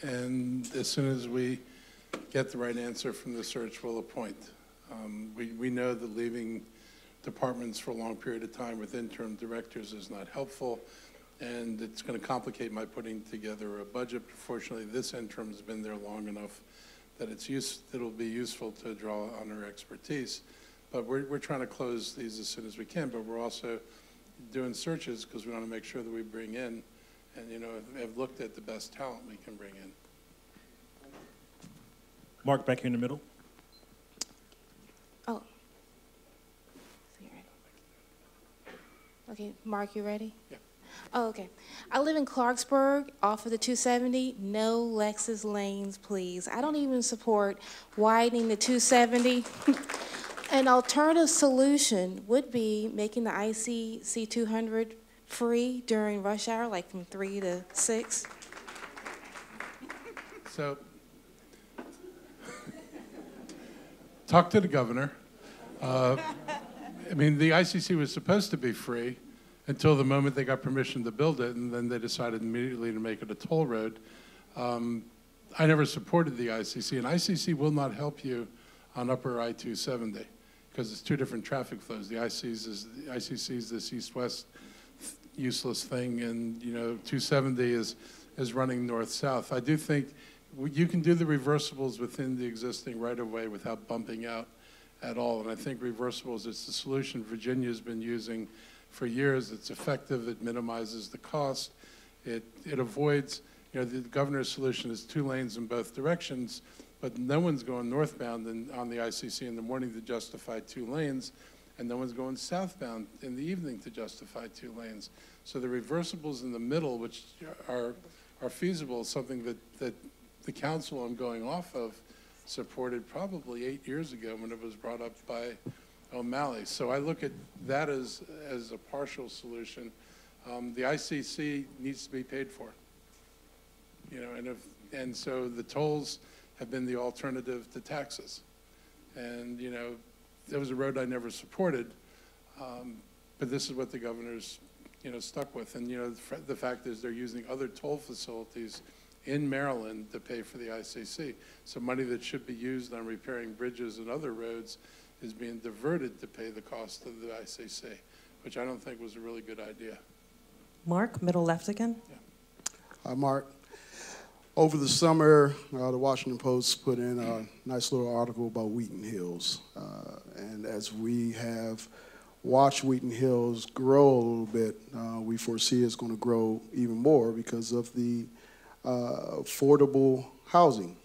and as soon as we get the right answer from the search, we'll appoint. We know that leaving departments for a long period of time with interim directors is not helpful, and it's going to complicate my putting together a budget. Fortunately, this interim's been there long enough that it'll be useful to draw on her expertise. But we're trying to close these as soon as we can, but we're also doing searches because we want to make sure that we bring in and, have looked at the best talent we can bring in. Mark, back here in the middle. Okay, Mark, you ready? Yeah. Oh, okay. I live in Clarksburg off of the 270. No Lexus lanes, please. I don't even support widening the 270. An alternative solution would be making the ICC 200 free during rush hour, like from 3 to 6. So, talk to the governor. I mean, the ICC was supposed to be free until the moment they got permission to build it, and then they decided immediately to make it a toll road. I never supported the ICC, and ICC will not help you on upper I-270 because it's two different traffic flows. The ICC is this east-west useless thing, and 270 is running north-south. I do think you can do the reversibles within the existing right-of-way without bumping out at all, and I think reversibles is the solution Virginia's been using for years. It's effective, it minimizes the cost, it avoids, the governor's solution is 2 lanes in both directions, but no one's going northbound on the ICC in the morning to justify 2 lanes, and no one's going southbound in the evening to justify 2 lanes. So the reversibles in the middle, which are feasible, is something that the council I'm going off of supported probably 8 years ago when it was brought up by O'Malley. So I look at that as a partial solution. The ICC needs to be paid for, and so the tolls have been the alternative to taxes. And that was a road I never supported, but this is what the governor's stuck with. And the fact is they're using other toll facilities in Maryland to pay for the ICC. So money that should be used on repairing bridges and other roads is being diverted to pay the cost of the ICC, which I don't think was a really good idea. Mark, middle left again. Yeah. Hi, Mark. Over the summer, the Washington Post put in a nice little article about Wheaton Hills. And as we have watched Wheaton Hills grow a little bit, we foresee it's going to grow even more because of the affordable housing.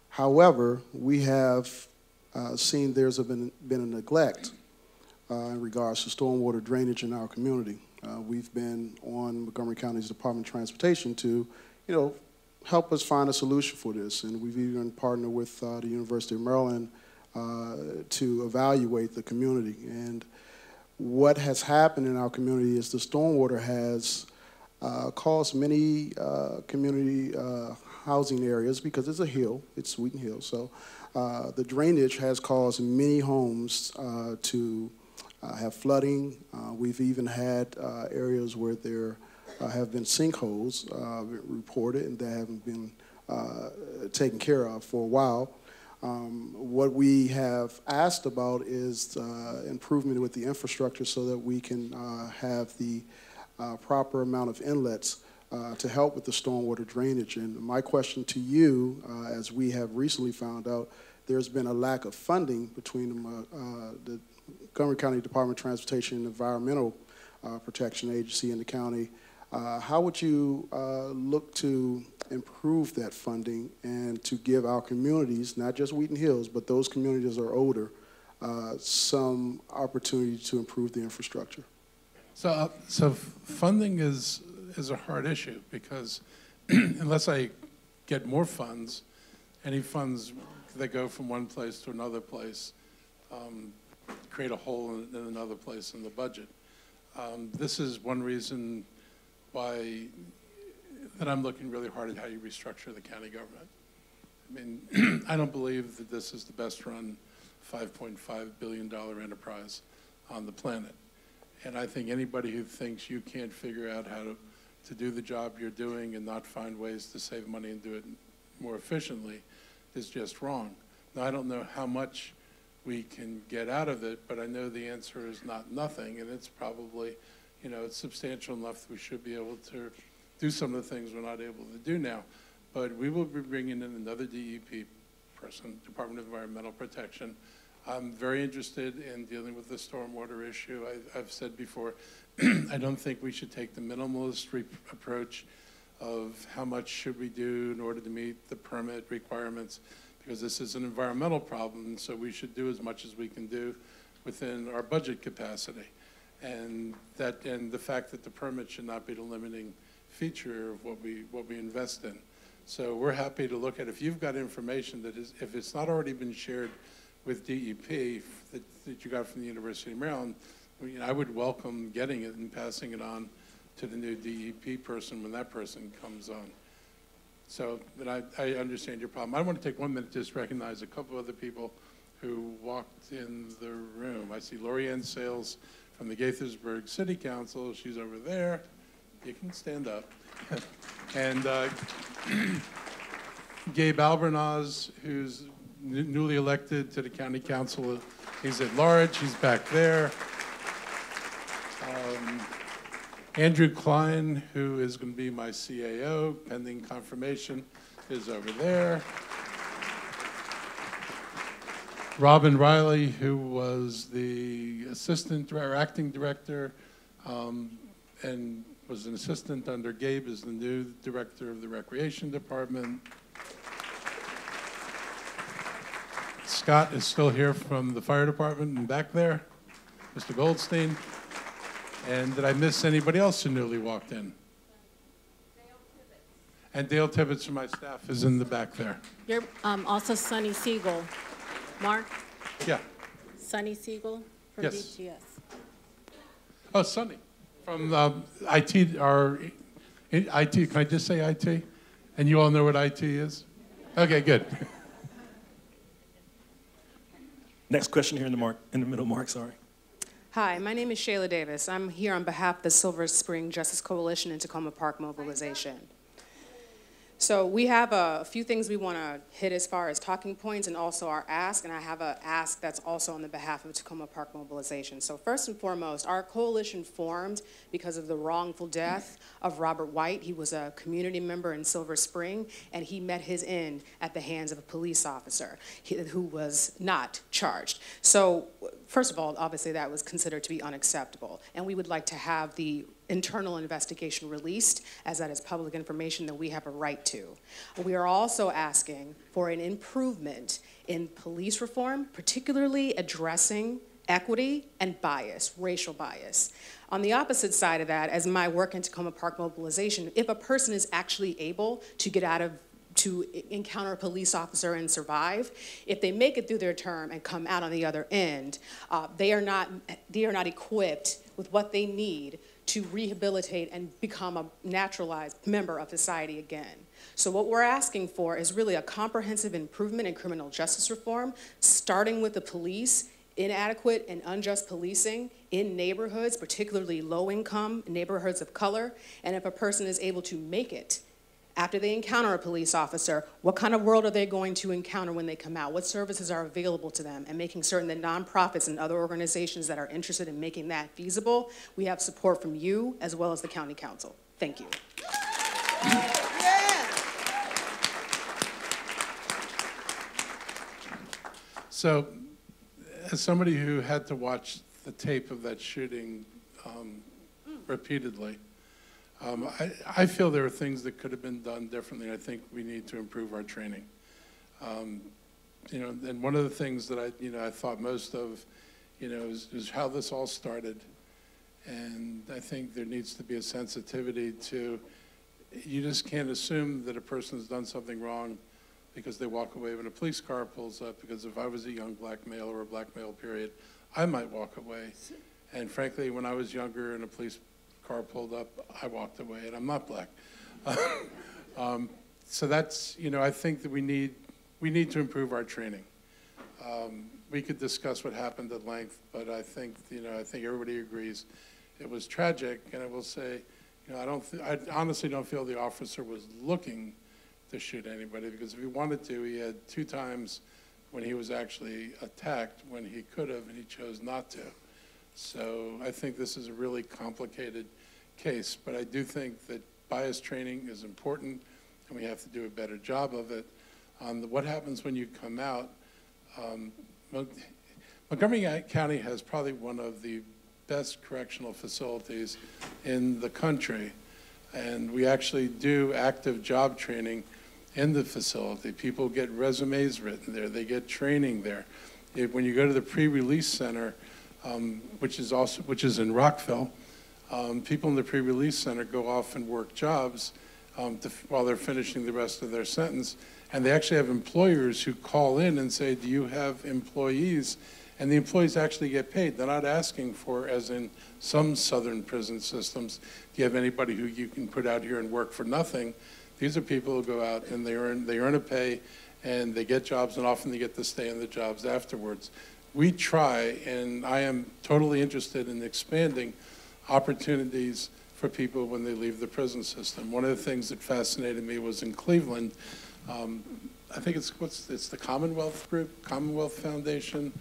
However, we have seen there's been a neglect in regards to stormwater drainage in our community. We've been on Montgomery County's Department of Transportation to, help us find a solution for this, and we've even partnered with the University of Maryland to evaluate the community. And what has happened in our community is the stormwater has caused many community housing areas, because it's a hill, it's Wheaton Hill, so the drainage has caused many homes to have flooding. We've even had areas where there have been sinkholes reported and that haven't been taken care of for a while. What we have asked about is improvement with the infrastructure so that we can have the proper amount of inlets to help with the stormwater drainage. And my question to you, as we have recently found out, there's been a lack of funding between the Montgomery County Department of Transportation and Environmental Protection Agency in the county. How would you look to improve that funding and to give our communities, not just Wheaton Hills, but those communities that are older, some opportunity to improve the infrastructure? So funding is a hard issue because unless I get more funds, any funds that go from one place to another place create a hole in another place in the budget. This is one reason why that I'm looking really hard at how you restructure the county government. I mean, I don't believe that this is the best run $5.5 billion enterprise on the planet. And I think anybody who thinks you can't figure out how to do the job you're doing and not find ways to save money and do it more efficiently is just wrong. Now, I don't know how much we can get out of it, but I know the answer is not nothing, and it's probably, it's substantial enough that we should be able to do some of the things we're not able to do now. But we will be bringing in another DEP person, Department of Environmental Protection. I'm very interested in dealing with the stormwater issue. I've said before, I don't think we should take the minimalist approach of how much should we do in order to meet the permit requirements, because this is an environmental problem, and so we should do as much as we can do within our budget capacity. and the fact that the permit should not be the limiting feature of what we invest in. So we're happy to look at, if you've got information that is, if it's not already been shared with DEP that you got from the University of Maryland, I would welcome getting it and passing it on to the new DEP person when that person comes on. So I understand your problem. I want to take 1 minute to just recognize a couple other people who walked in the room. I see Lori Ann Sales from the Gaithersburg City Council. She's over there. You can stand up. And Gabe Albernaz, who's newly elected to the county council. He's at large. He's back there. Andrew Klein, who is going to be my CAO, pending confirmation, is over there. Robin Riley, who was the assistant or acting director and was an assistant under Gabe, is the new director of the Recreation Department. Scott is still here from the fire department and back there, Mr. Goldstein. And did I miss anybody else who newly walked in? And Dale Tibbetts from my staff is in the back there. You're also Sonny Siegel. Mark? Yeah. Sonny Siegel from Yes. DGS. Oh, Sonny from IT, our IT, can I just say IT? And you all know what IT is? Okay, good. Next question here in the middle, Mark, sorry. Hi, my name is Shayla Davis. I'm here on behalf of the Silver Spring Justice Coalition and Takoma Park Mobilization. So we have a few things we want to hit as far as talking points and also our ask, and I have an ask that's also on the behalf of Takoma Park Mobilization. So first and foremost, our coalition formed because of the wrongful death of Robert White. He was a community member in Silver Spring, and he met his end at the hands of a police officer who was not charged. So first of all, obviously that was considered to be unacceptable, and we would like to have the internal investigation released, as that is public information that we have a right to. We are also asking for an improvement in police reform, particularly addressing equity and bias, racial bias. On the opposite side of that, as my work in Takoma Park Mobilization, if a person is actually able to get out of to encounter a police officer and survive, if they make it through their term and come out on the other end, they are not equipped with what they need to rehabilitate and become a naturalized member of society again. So what we're asking for is really a comprehensive improvement in criminal justice reform, starting with the police, inadequate and unjust policing in neighborhoods, particularly low-income neighborhoods of color, and if a person is able to make it after they encounter a police officer, what kind of world are they going to encounter when they come out? What services are available to them? And making certain that nonprofits and other organizations that are interested in making that feasible, we have support from you as well as the county council. Thank you. So, as somebody who had to watch the tape of that shooting repeatedly, I feel there are things that could have been done differently. I think we need to improve our training. And one of the things that I thought most of, is how this all started. And I think there needs to be a sensitivity to, you just can't assume that a person has done something wrong because they walk away when a police car pulls up, because if I was a young black male or a black male period, I might walk away. And frankly, when I was younger and a police car pulled up, I walked away, and I'm not black. So that's, I think that we need to improve our training. We could discuss what happened at length, but I think, I think everybody agrees it was tragic, and I will say, I honestly don't feel the officer was looking to shoot anybody, because if he wanted to, he had 2 times when he was actually attacked when he could have, and he chose not to. So I think this is a really complicated case, but I do think that bias training is important, and we have to do a better job of it. What happens when you come out? Montgomery County has probably one of the best correctional facilities in the country, and we actually do active job training in the facility. People get resumes written there. They get training there. When you go to the pre-release center, which is in Rockville. People in the pre-release center go off and work jobs while they're finishing the rest of their sentence. And they actually have employers who call in and say, do you have employees? And the employees actually get paid. They're not asking for, as in some southern prison systems, do you have anybody who you can put out here and work for nothing? These are people who go out and they earn a pay and they get jobs, and often they get to stay in the jobs afterwards. We try, and I am totally interested in expanding opportunities for people when they leave the prison system. One of the things that fascinated me was in Cleveland, I think it's the Commonwealth Group, Commonwealth Foundation,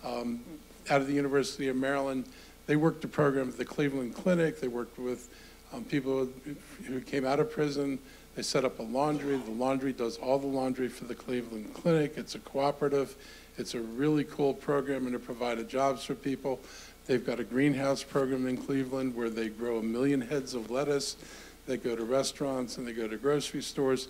out of the University of Maryland. They worked a program at the Cleveland Clinic. They worked with people who came out of prison. They set up a laundry. The laundry does all the laundry for the Cleveland Clinic. It's a cooperative. It's a really cool program, and it provided jobs for people. They've got a greenhouse program in Cleveland where they grow 1 million heads of lettuce. They go to restaurants and they go to grocery stores.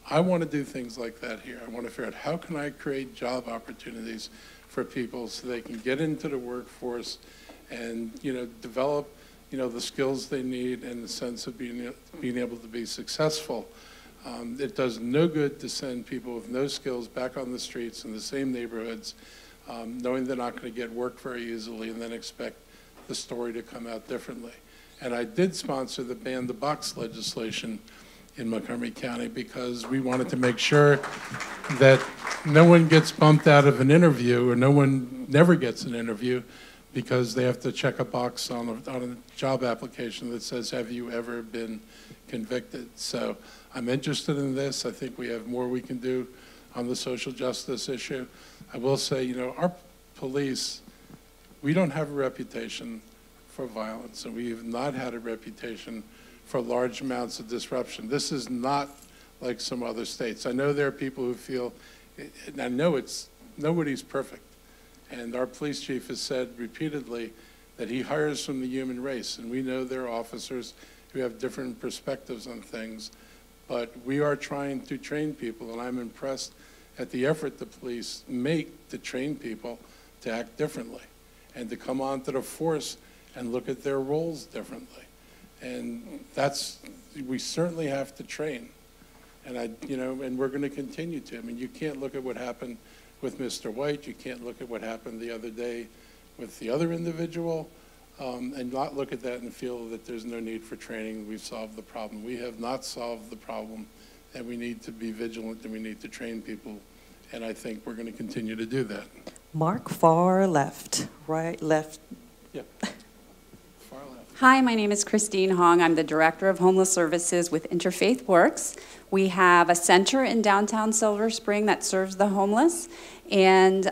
I want to do things like that here. I want to figure out how can I create job opportunities for people so they can get into the workforce and develop the skills they need and the sense of being able to be successful. It does no good to send people with no skills back on the streets in the same neighborhoods, knowing they're not going to get work very easily and then expect the story to come out differently. And I did sponsor the ban the box legislation in Montgomery County because we wanted to make sure that no one gets bumped out of an interview, or no one never gets an interview because they have to check a box on a job application that says, have you ever been convicted? So I'm interested in this. I think we have more we can do on the social justice issue. I will say, our police, we don't have a reputation for violence, and we have not had a reputation for large amounts of disruption. This is not like some other states. I know there are people who feel, and I know nobody's perfect. And our police chief has said repeatedly that he hires from the human race, and we know there are officers who have different perspectives on things, but we are trying to train people, and I'm impressed at the effort the police make to train people to act differently and to come onto the force and look at their roles differently. And we certainly have to train. And and we're going to continue to. I mean, you can't look at what happened with Mr. White. You can't look at what happened the other day with the other individual and not look at that and feel that there's no need for training. We've solved the problem. We have not solved the problem, and we need to be vigilant, and we need to train people. And I think we're going to continue to do that. Mark, far left, right, left. Yeah. Hi, my name is Christine Hong. I'm the Director of Homeless Services with Interfaith Works. We have a center in downtown Silver Spring that serves the homeless. And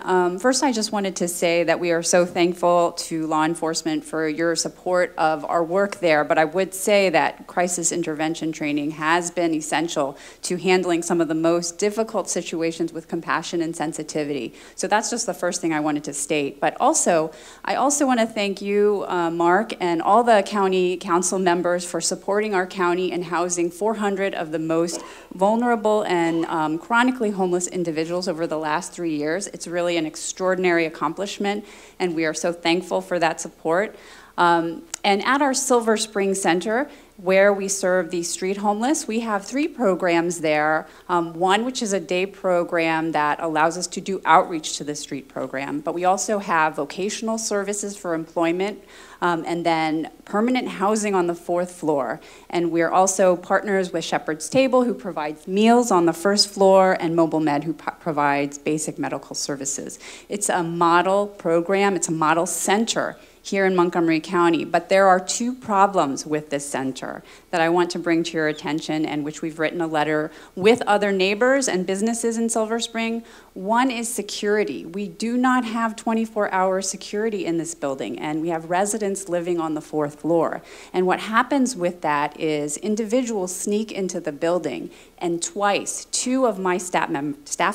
first, I just wanted to say that we are so thankful to law enforcement for your support of our work there. But I would say that crisis intervention training has been essential to handling some of the most difficult situations with compassion and sensitivity. So that's just the first thing I wanted to state. But also, I also want to thank you, Mark, and all the county council members for supporting our county and housing 400 of the most vulnerable and chronically homeless individuals over the last 3 years. It's really an extraordinary accomplishment, and we are so thankful for that support. And at our Silver Spring Center, where we serve the street homeless, we have 3 programs there. One, which is a day program that allows us to do outreach to the street program, but we also have vocational services for employment, and then permanent housing on the 4th floor. And we're also partners with Shepherd's Table, who provides meals on the 1st floor, and Mobile Med, who provides basic medical services. It's a model program, it's a model center here in Montgomery County, but there are 2 problems with this center that I want to bring to your attention, and which we've written a letter with other neighbors and businesses in Silver Spring. One is security. We do not have 24-hour security in this building, and we have residents living on the 4th floor. And what happens with that is individuals sneak into the building and twice, 2 of my staff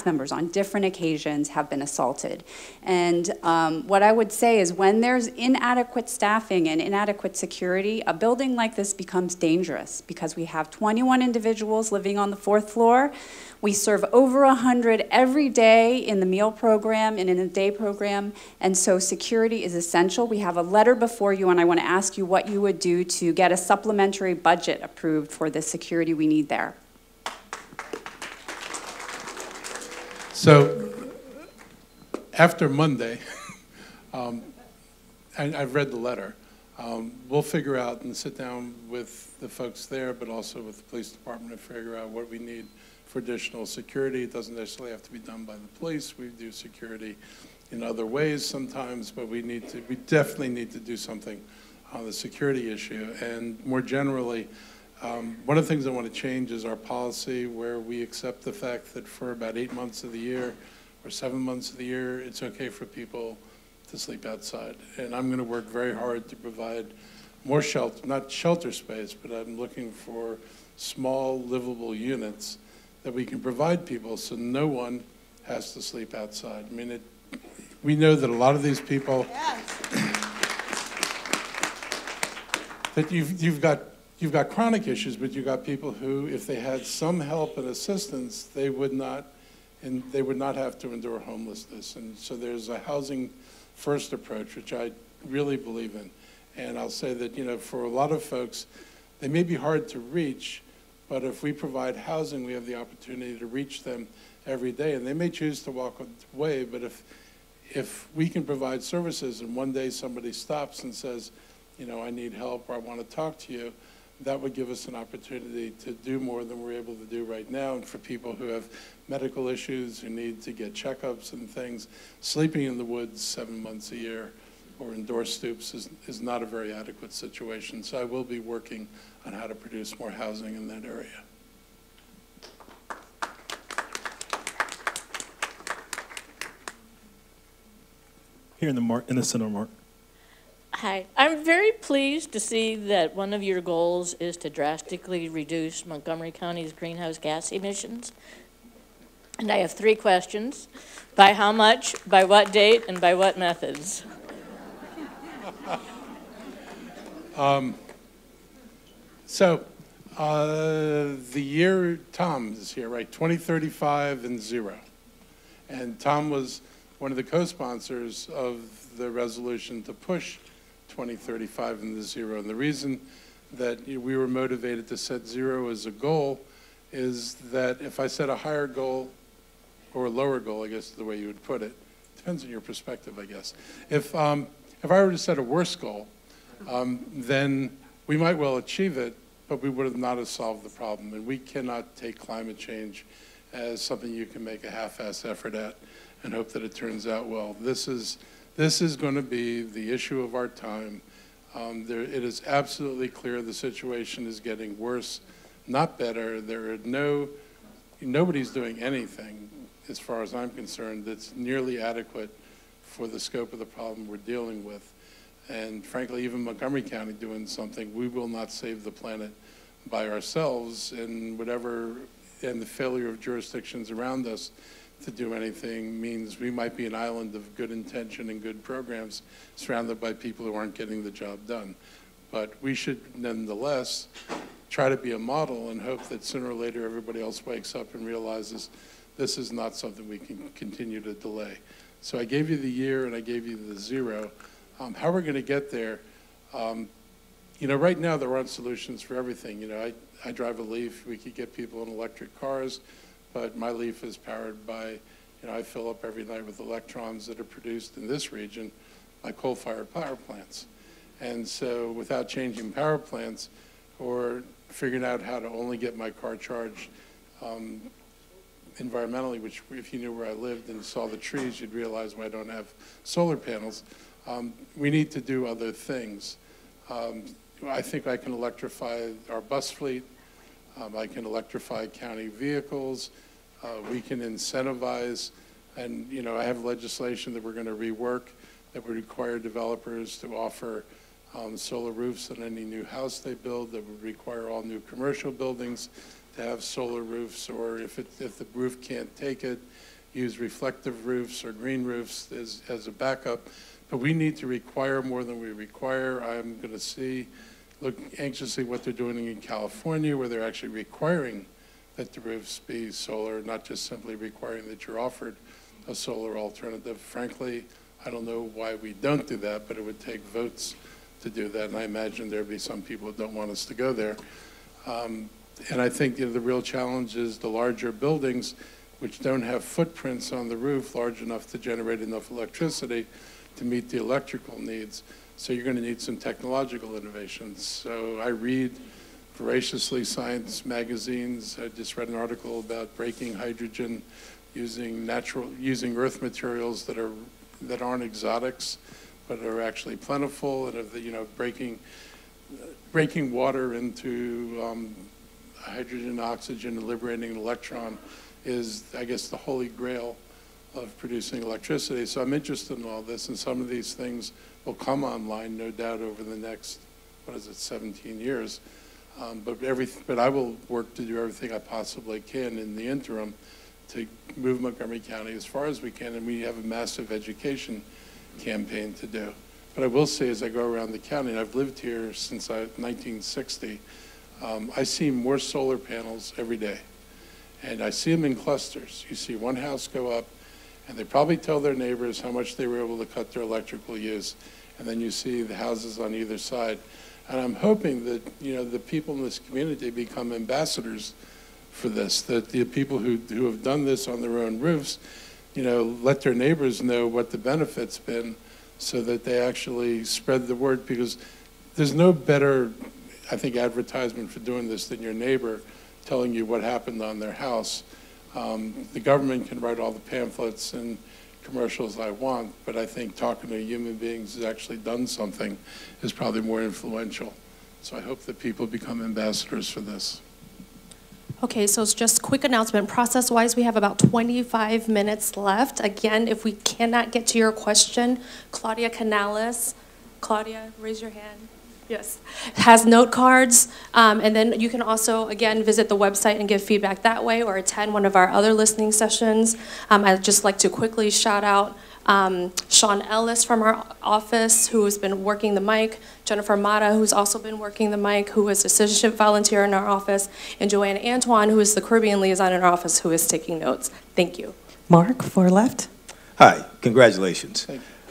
members on different occasions have been assaulted. And what I would say is when there's inadequate staffing and inadequate security, a building like this becomes dangerous because we have 21 individuals living on the 4th floor. We serve over 100 every day in the meal program and in a day program, and so security is essential. We have a letter before you, and I want to ask you what you would do to get a supplementary budget approved for the security we need there. So after Monday, I've read the letter. We'll figure out and sit down with the folks there, but also with the police department to figure out what we need for additional security. It doesn't necessarily have to be done by the police. We do security in other ways sometimes, but we definitely need to do something on the security issue. And more generally, one of the things I want to change is our policy where we accept the fact that for about 8 months of the year or 7 months of the year, it's okay for people to sleep outside. And I'm going to work very hard to provide more shelter, not shelter space, but I'm looking for small livable units that we can provide people so no one has to sleep outside. I mean, we know that a lot of these people, that you've got chronic issues, but you've got people who, if they had some help and assistance, they would not have to endure homelessness. And so there's a housing first approach, which I really believe in. And I'll say that, you know, for a lot of folks, they may be hard to reach, but if we provide housing, we have the opportunity to reach them every day. And they may choose to walk away, but if we can provide services and one day somebody stops and says, you know, I need help or I want to talk to you, that would give us an opportunity to do more than we're able to do right now. And for people who have medical issues, who need to get checkups and things, sleeping in the woods 7 months a year or indoor stoops is not a very adequate situation. So I will be working on how to produce more housing in that area. Here in the center, Mark. Hi, I'm very pleased to see that one of your goals is to drastically reduce Montgomery County's greenhouse gas emissions. And I have 3 questions. By how much, by what date, and by what methods? The year Tom is here, right? 2035 and 0. And Tom was one of the co-sponsors of the resolution to push 2035 and the 0. And the reason that we were motivated to set 0 as a goal is that if I set a higher goal or a lower goal, I guess is the way you would put it, depends on your perspective, I guess. If I were to set a worse goal, then we might well achieve it, but we would not have solved the problem. And we cannot take climate change as something you can make a half-ass effort at and hope that it turns out well. This is going to be the issue of our time. It is absolutely clear the situation is getting worse, not better. Nobody's doing anything, as far as I'm concerned, that's nearly adequate for the scope of the problem we're dealing with. And frankly, even Montgomery County doing something, we will not save the planet by ourselves, and the failure of jurisdictions around us to do anything means we might be an island of good intention and good programs surrounded by people who aren't getting the job done. But we should nonetheless try to be a model and hope that sooner or later everybody else wakes up and realizes this is not something we can continue to delay. So I gave you the year and I gave you the 0. How we're going to get there, you know, right now there aren't solutions for everything. You know, I drive a Leaf. We could get people in electric cars, but my Leaf is powered by, you know, I fill up every night with electrons that are produced in this region by coal-fired power plants. And so without changing power plants or figuring out how to only get my car charged environmentally, which if you knew where I lived and saw the trees, you'd realize why I don't have solar panels. We need to do other things. I think I can electrify our bus fleet. I can electrify county vehicles. We can incentivize, and you know, I have legislation that we're going to rework that would require developers to offer solar roofs on any new house they build, that would require all new commercial buildings to to have solar roofs, or if the roof can't take it, use reflective roofs or green roofs as a backup. But we need to require more than we require. I'm going to look anxiously what they're doing in California, where they're actually requiring that the roofs be solar, not just simply requiring that you're offered a solar alternative. Frankly, I don't know why we don't do that, but it would take votes to do that, and I imagine there'd be some people who don't want us to go there. And I think the real challenge is the larger buildings, which don't have footprints on the roof large enough to generate enough electricity to meet the electrical needs. So you're going to need some technological innovations. So I read voraciously science magazines. I just read an article about breaking hydrogen using earth materials that aren't exotics, but are actually plentiful, and breaking water into hydrogen, oxygen, and liberating an electron is, I guess, the holy grail of producing electricity. So I'm interested in all this, and some of these things will come online, no doubt, over the next, 17 years. But I will work to do everything I possibly can in the interim to move Montgomery County as far as we can, and we have a massive education campaign to do. But I will say, as I go around the county, and I've lived here since 1960, I see more solar panels every day. And I see them in clusters. You see one house go up, and they probably tell their neighbors how much they were able to cut their electrical use. And then you see the houses on either side. And I'm hoping that, the people in this community become ambassadors for this, that the people who have done this on their own roofs, let their neighbors know what the benefit's been, so that they actually spread the word, because there's no better, I think, advertisement for doing this than your neighbor telling you what happened on their house. The government can write all the pamphlets and commercials I want, but I think talking to human beings who's actually done something is probably more influential. So I hope that people become ambassadors for this. Okay, so it's just quick announcement. Process-wise, we have about 25 minutes left. Again, if we cannot get to your question, Claudia Canales, Claudia, raise your hand. Yes, has note cards, and then you can also, again, visit the website and give feedback that way, or attend one of our other listening sessions. I'd just like to quickly shout out Sean Ellis from our office, who has been working the mic, Jennifer Mata, who's also been working the mic, who is a citizenship volunteer in our office, and Joanna Antoine, who is the Caribbean liaison in our office, who is taking notes. Thank you. Mark, far left. Hi, congratulations.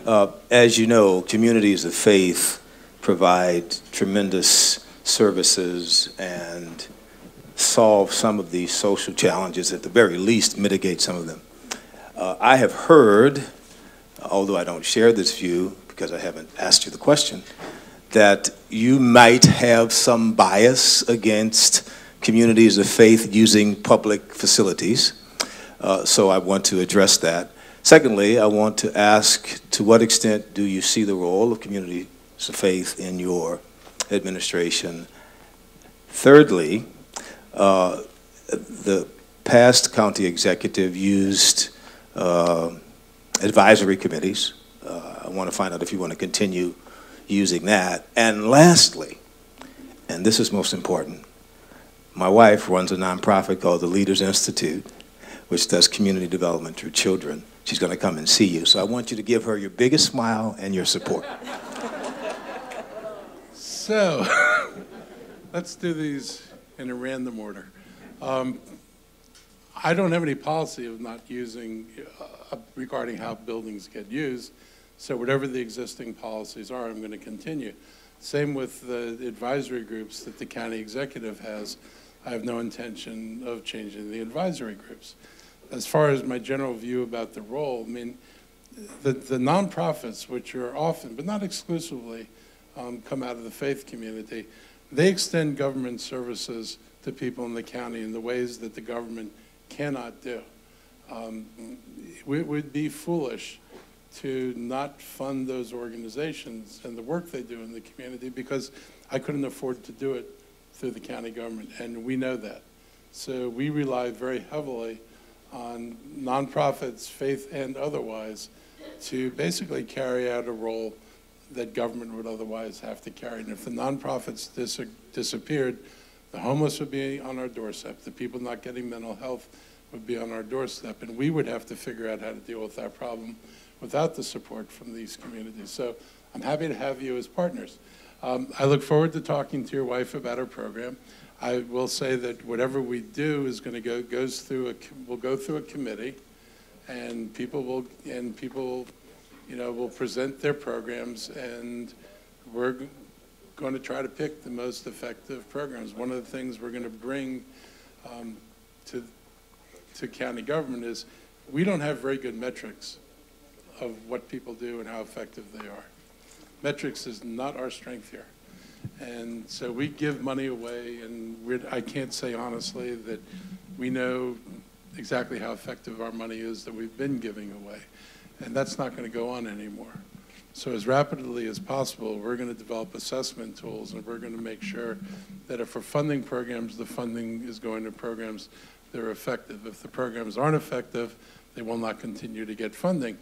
As you know, communities of faith provide tremendous services and solve some of these social challenges, at the very least mitigate some of them. I have heard, although I don't share this view because I haven't asked you the question, that you might have some bias against communities of faith using public facilities. So I want to address that. Secondly, I want to ask, to what extent do you see the role of communities of faith in your administration? Thirdly, the past county executive used advisory committees. I want to find out if you want to continue using that. And lastly, and this is most important, my wife runs a nonprofit called the Leaders Institute, which does community development through children. She's going to come and see you. So I want you to give her your biggest smile and your support. So let's do these in a random order. I don't have any policy of not using, regarding how buildings get used. So whatever the existing policies are, I'm going to continue. Same with the advisory groups that the county executive has. I have no intention of changing the advisory groups. As far as my general view about the role, I mean, the nonprofits, which are often, but not exclusively, come out of the faith community, they extend government services to people in the county in the ways that the government cannot do. It would be foolish to not fund those organizations and the work they do in the community, because I couldn't afford to do it through the county government, and we know that. So we rely very heavily on nonprofits, faith and otherwise, to basically carry out a role that government would otherwise have to carry. And if the nonprofits disappeared, The homeless would be on our doorstep. The people not getting mental health would be on our doorstep, and we would have to figure out how to deal with that problem without the support from these communities. So I'm happy to have you as partners. I look forward to talking to your wife about our program. I will say that whatever we do is going to will go through a committee, and people will present their programs, and we're going to try to pick the most effective programs. One of the things we're going to bring to county government is we don't have very good metrics of what people do and how effective they are. Metrics is not our strength here. And so we give money away, and I can't say honestly that we know exactly how effective our money is that we've been giving away. And that's not going to go on anymore. So as rapidly as possible, we're going to develop assessment tools, and we're going to make sure that if we're funding programs, the funding is going to programs that are effective. If the programs aren't effective, they will not continue to get funding.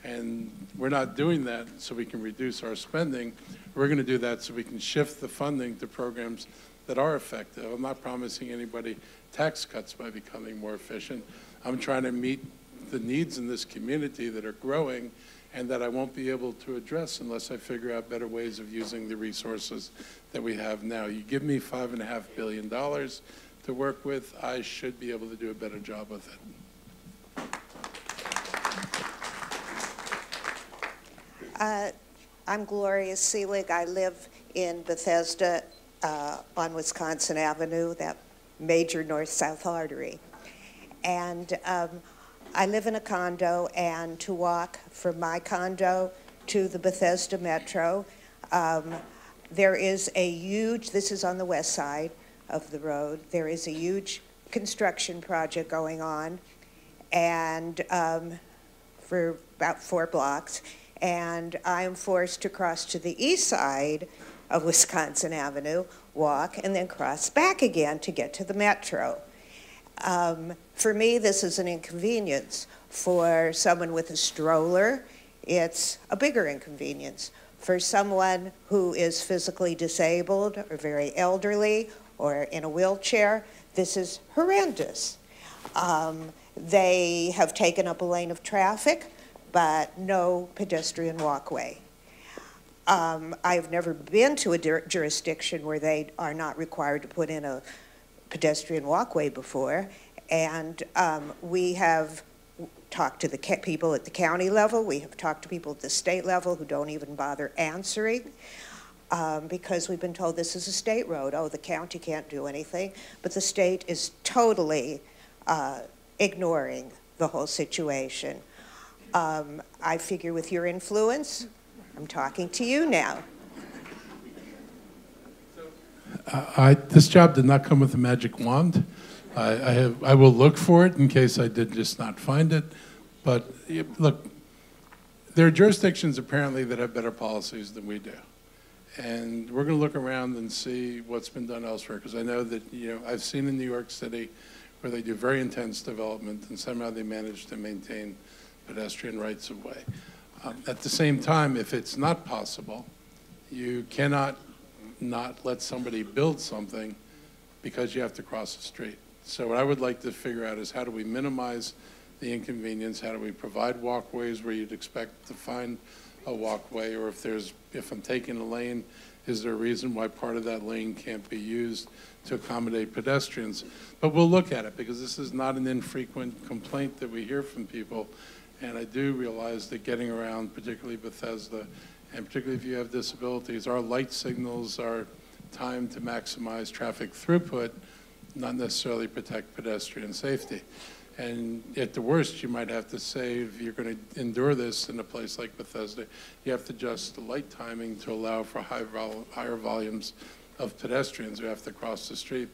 And we're not doing that so we can reduce our spending. We're going to do that so we can shift the funding to programs that are effective. I'm not promising anybody tax cuts by becoming more efficient. I'm trying to meet the needs in this community that are growing and that I won't be able to address unless I figure out better ways of using the resources that we have now. You give me $5.5 billion to work with, I should be able to do a better job with it. I'm Gloria Seelig. I live in Bethesda on Wisconsin Avenue, that major north-south artery. And I live in a condo, and to walk from my condo to the Bethesda Metro, there is a huge, this is on the west side of the road, there is a huge construction project going on, and for about 4 blocks. And I am forced to cross to the east side of Wisconsin Avenue, walk, and then cross back again to get to the Metro. For me, this is an inconvenience. For someone with a stroller, it's a bigger inconvenience. For someone who is physically disabled or very elderly or in a wheelchair, this is horrendous. They have taken up a lane of traffic, but no pedestrian walkway. I've never been to a jurisdiction where they are not required to put in a pedestrian walkway before, and we have talked to the people at the county level, we have talked to people at the state level who don't even bother answering because we've been told this is a state road. Oh, the county can't do anything, but the state is totally ignoring the whole situation. I figure with your influence, I'm talking to you now. This job did not come with a magic wand. I will look for it in case I did just not find it. But look, there are jurisdictions apparently that have better policies than we do. And we're going to look around and see what's been done elsewhere, because I know that, I've seen in New York City where they do very intense development and somehow they manage to maintain pedestrian rights of way. At the same time, if it's not possible, you cannot not let somebody build something because you have to cross the street. So what I would like to figure out is how do we minimize the inconvenience? How do we provide walkways where you'd expect to find a walkway? Or if I'm taking a lane, is there a reason why part of that lane can't be used to accommodate pedestrians? But we'll look at it, because this is not an infrequent complaint that we hear from people. And I do realize that getting around, particularly Bethesda, and particularly if you have disabilities, our light signals are timed to maximize traffic throughput, not necessarily protect pedestrian safety. And at the worst, you might have to say, if you're going to endure this in a place like Bethesda, you have to adjust the light timing to allow for higher volumes of pedestrians who have to cross the street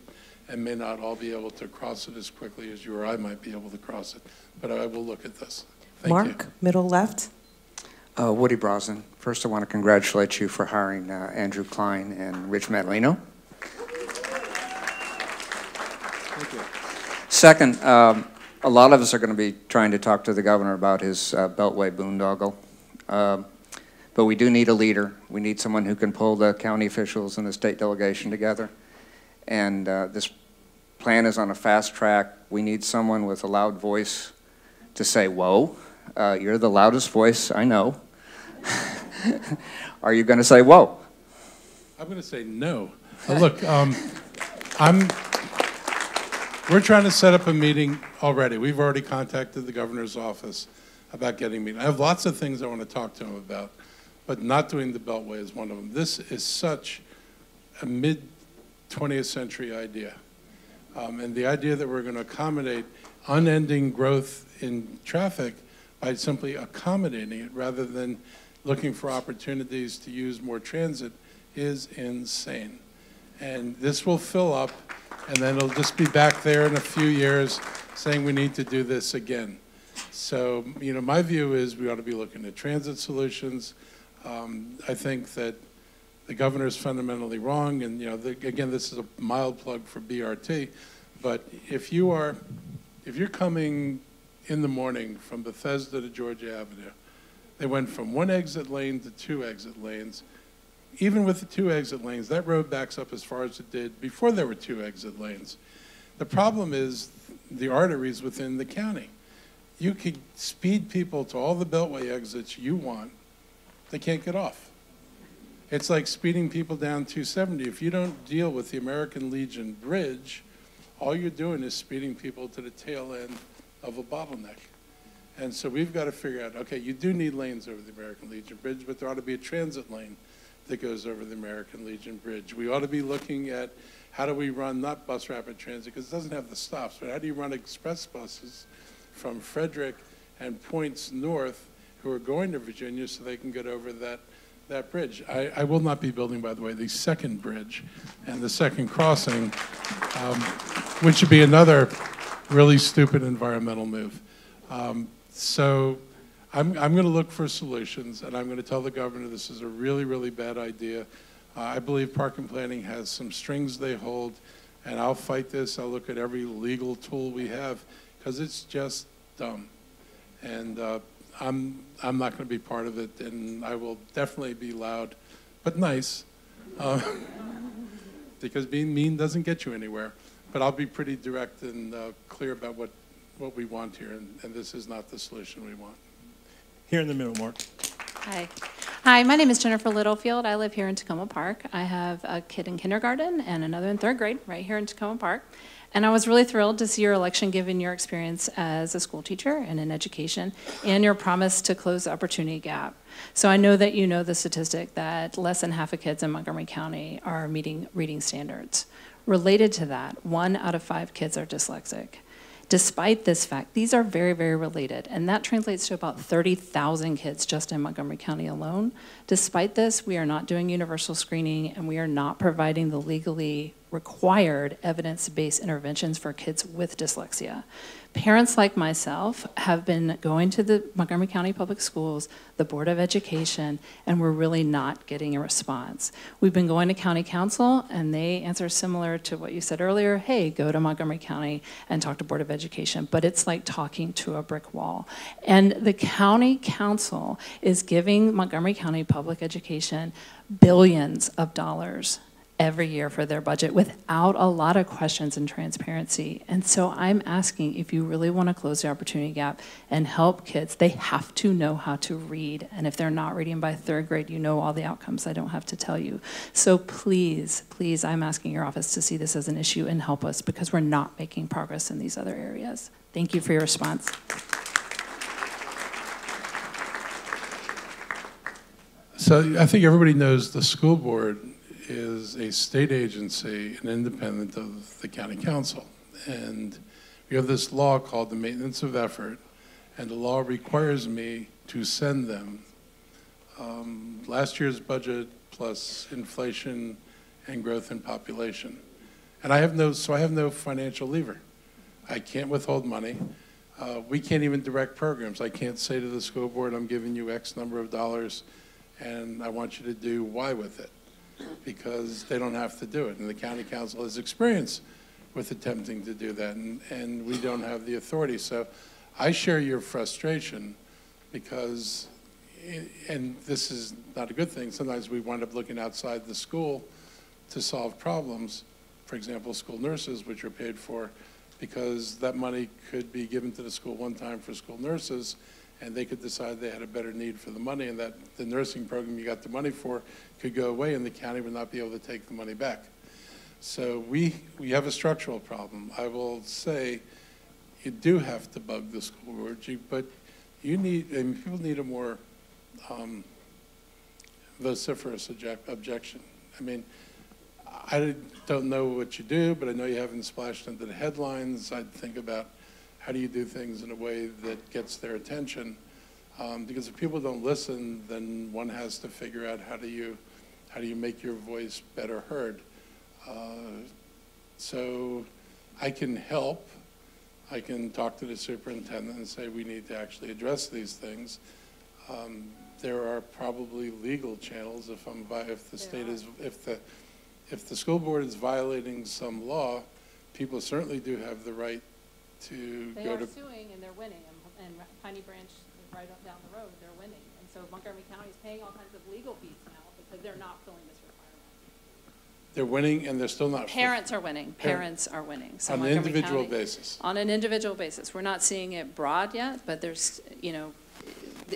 and may not all be able to cross it as quickly as you or I might be able to cross it. But I will look at this. Thank you. Mark, middle left. Woody Brosnan. First, I want to congratulate you for hiring Andrew Klein and Rich Matalino. Thank you. Second, a lot of us are going to be trying to talk to the governor about his Beltway boondoggle. But we do need a leader. We need someone who can pull the county officials and the state delegation together. And this plan is on a fast track. We need someone with a loud voice to say, whoa. You're the loudest voice I know. Are you going to say whoa? I'm going to say no. Look, we're trying to set up a meeting already. We've already contacted the governor's office about getting a meeting. I have lots of things I want to talk to him about, but not doing the Beltway is one of them. This is such a mid-20th century idea. And the idea that we're going to accommodate unending growth in traffic by simply accommodating it rather than looking for opportunities to use more transit is insane. And this will fill up, and then it'll just be back there in a few years saying we need to do this again. So, you know, my view is we ought to be looking at transit solutions. I think that the governor's fundamentally wrong, and, you know, again, this is a mild plug for BRT, but if you're coming in the morning from Bethesda to Georgia Avenue, they went from 1 exit lane to 2 exit lanes. Even with the 2 exit lanes, that road backs up as far as it did before there were 2 exit lanes. The problem is the arteries within the county. You could speed people to all the Beltway exits you want. They can't get off. It's like speeding people down 270. If you don't deal with the American Legion Bridge, all you're doing is speeding people to the tail end of a bottleneck. And so we've got to figure out, okay, you do need lanes over the American Legion Bridge, but there ought to be a transit lane that goes over the American Legion Bridge. We ought to be looking at how do we run, not bus rapid transit, because it doesn't have the stops, but how do you run express buses from Frederick and points north who are going to Virginia so they can get over that bridge. I will not be building, by the way, the second bridge and the second crossing, which would be another really stupid environmental move. So I'm going to look for solutions, and I'm going to tell the governor this is a really, really bad idea. I believe park and planning has some strings they hold, and I'll fight this. I'll look at every legal tool we have, because it's just dumb. And I'm not going to be part of it, and I will definitely be loud, but nice, because being mean doesn't get you anywhere. But I'll be pretty direct and clear about what we want here, and this is not the solution we want. Here in the middle, Mark. Hi. Hi, my name is Jennifer Littlefield. I live here in Takoma Park. I have a kid in kindergarten and another in 3rd grade right here in Takoma Park. And I was really thrilled to see your election given your experience as a school teacher and in education and your promise to close the opportunity gap. So I know that you know the statistic that less than half of kids in Montgomery County are meeting reading standards. Related to that, 1 out of 5 kids are dyslexic. Despite this fact, these are very, very related, and that translates to about 30,000 kids just in Montgomery County alone. Despite this, we are not doing universal screening, and we are not providing the legally required evidence-based interventions for kids with dyslexia. Parents like myself have been going to the Montgomery County Public Schools, the Board of Education, and we're really not getting a response. We've been going to County Council, and they answer similar to what you said earlier, hey, go to Montgomery County and talk to Board of Education, but it's like talking to a brick wall. And the County Council is giving Montgomery County Public Education billions of dollars every year for their budget without a lot of questions and transparency. And so I'm asking, if you really want to close the opportunity gap and help kids, they have to know how to read. And if they're not reading by 3rd grade, you know all the outcomes. I don't have to tell you. So please, please, I'm asking your office to see this as an issue and help us, because we're not making progress in these other areas. Thank you for your response. So I think everybody knows the school board is a state agency and independent of the county council. And we have this law called the Maintenance of Effort, and the law requires me to send them last year's budget plus inflation and growth in population. And I have no financial lever. I can't withhold money. We can't even direct programs. I can't say to the school board, I'm giving you X number of dollars and I want you to do Y with it, because they don't have to do it. And the county council has experience with attempting to do that, and we don't have the authority. So I share your frustration, because, and this is not a good thing, sometimes we wind up looking outside the school to solve problems, for example, school nurses, which are paid for, because that money could be given to the school one time for school nurses, and they could decide they had a better need for the money, and that the nursing program you got the money for could go away, and the county would not be able to take the money back. So we have a structural problem. I will say you do have to bug the school board, but you need, I mean, people need a more vociferous objection. I mean, I don't know what you do, but I know you haven't splashed into the headlines. I'd think about how do you do things in a way that gets their attention, because if people don't listen, then one has to figure out how do you make your voice better heard. So I can help. I can talk to the superintendent and say we need to actually address these things. There are probably legal channels if the school board is violating some law. People certainly do have the right to They go are to. suing and they're winning, and Piney Branch is right up down the road, they're winning. And so Montgomery County is paying all kinds of legal fees now because they're not filling this requirement. They're winning and they're still not. Parents are winning. Parents are winning. So On an Montgomery individual County- basis. On an individual basis. We're not seeing it broad yet, but there's, you know,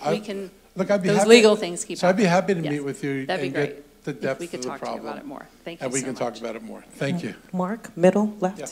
we can, Look, I'd be those happy, legal things keep So I'd be happy to Yes. meet with you That'd be and great. get the If depth we could of the talk to you problem. about it more. Thank you And we so can talk much. about it more. Thank you. Mark, middle, left. Yeah.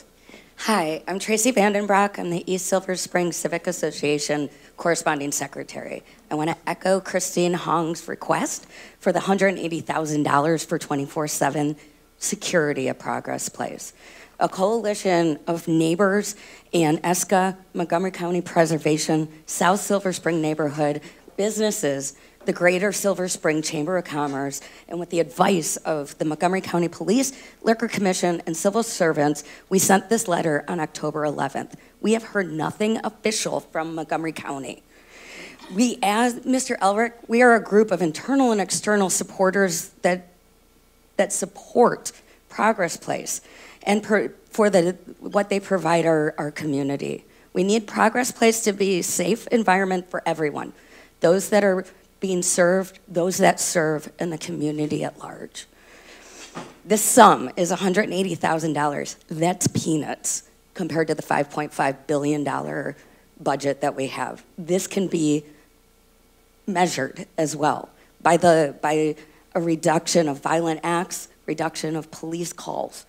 Hi, I'm Tracy Vandenbroek. I'm the East Silver Spring Civic Association corresponding secretary. I want to echo Christine Hong's request for the $180,000 for 24/7 security at Progress Place. A coalition of neighbors and ESCA, Montgomery County Preservation, South Silver Spring neighborhood, businesses, the Greater Silver Spring Chamber of Commerce, and with the advice of the Montgomery County Police, Liquor Commission, and civil servants, we sent this letter on October 11th. We have heard nothing official from Montgomery County. We, as Mr. Elrich, we are a group of internal and external supporters that support Progress Place and for what they provide our community. We need Progress Place to be a safe environment for everyone, those that are being served, those that serve, and the community at large. This sum is $180,000. That's peanuts compared to the $5.5 billion budget that we have. This can be measured as well by a reduction of violent acts, reduction of police calls.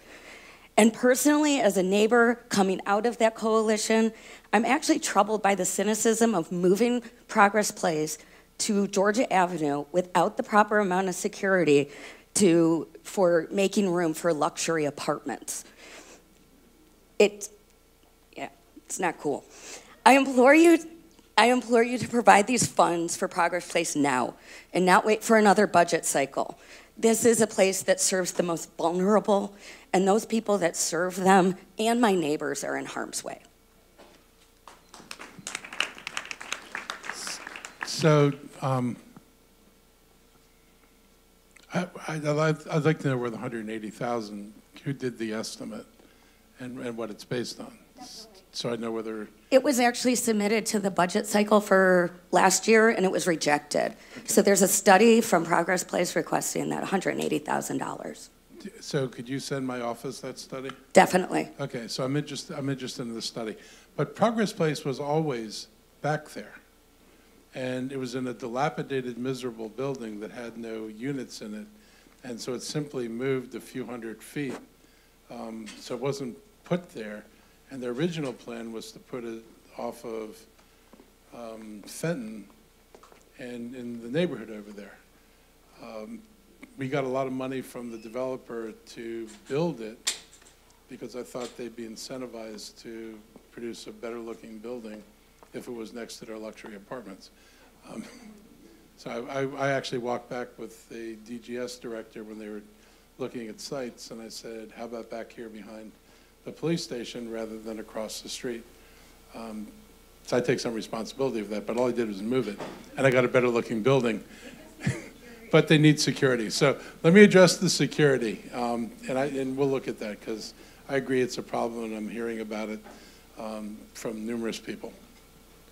And personally, as a neighbor coming out of that coalition, I'm actually troubled by the cynicism of moving Progress Place to Georgia Avenue without the proper amount of security for making room for luxury apartments. It's not cool. I implore you to provide these funds for Progress Place now and not wait for another budget cycle. This is a place that serves the most vulnerable, and those people that serve them and my neighbors are in harm's way. So I'd like to know where the 180,000, who did the estimate and what it's based on. Definitely. So I know whether. It was actually submitted to the budget cycle for last year and it was rejected. Okay. So there's a study from Progress Place requesting that $180,000. So could you send my office that study? Definitely. Okay, so I'm interested in the study. But Progress Place was always back there. And it was in a dilapidated, miserable building that had no units in it. And so it simply moved a few hundred feet. So it wasn't put there. And the original plan was to put it off of Fenton and in the neighborhood over there. We got a lot of money from the developer to build it because I thought they'd be incentivized to produce a better looking building if it was next to their luxury apartments. So I actually walked back with the DGS director when they were looking at sites, and I said, how about back here behind the police station rather than across the street? So I take some responsibility for that, but all I did was move it, and I got a better looking building. But they need security. So let me address the security, and we'll look at that, because I agree it's a problem, and I'm hearing about it from numerous people.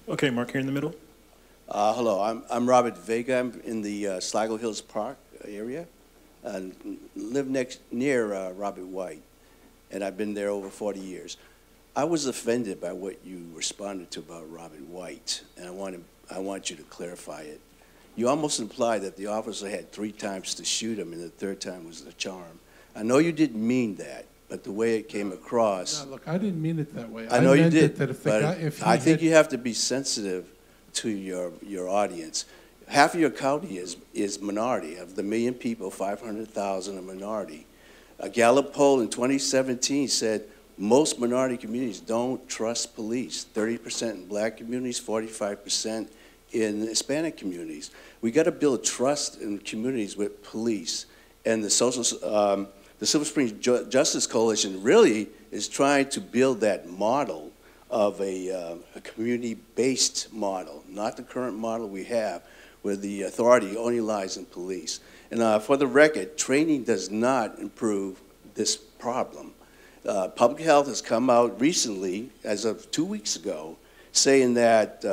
Okay, Mark, here in the middle. Hello, I'm Robert Vega. I'm in the Sligo Hills Park area, and live near Robert White. and I've been there over 40 years. I was offended by what you responded to about Robert White, and I want you to clarify it. You almost implied that the officer had 3 times to shoot him, and the 3rd time was the charm. I know you didn't mean that, but the way it came across. No, look, I didn't mean it that way. I know you did, that if but I think you have to be sensitive to your audience. Half of your county is minority. Of the 1 million people, 500,000 are minority. A Gallup poll in 2017 said most minority communities don't trust police. 30% in black communities, 45% in Hispanic communities. We got to build trust in communities with police. And the Silver Spring Justice Coalition really is trying to build that model of a community-based model, not the current model we have, where the authority only lies in police. And for the record, training does not improve this problem. Public Health has come out recently, as of 2 weeks ago, saying that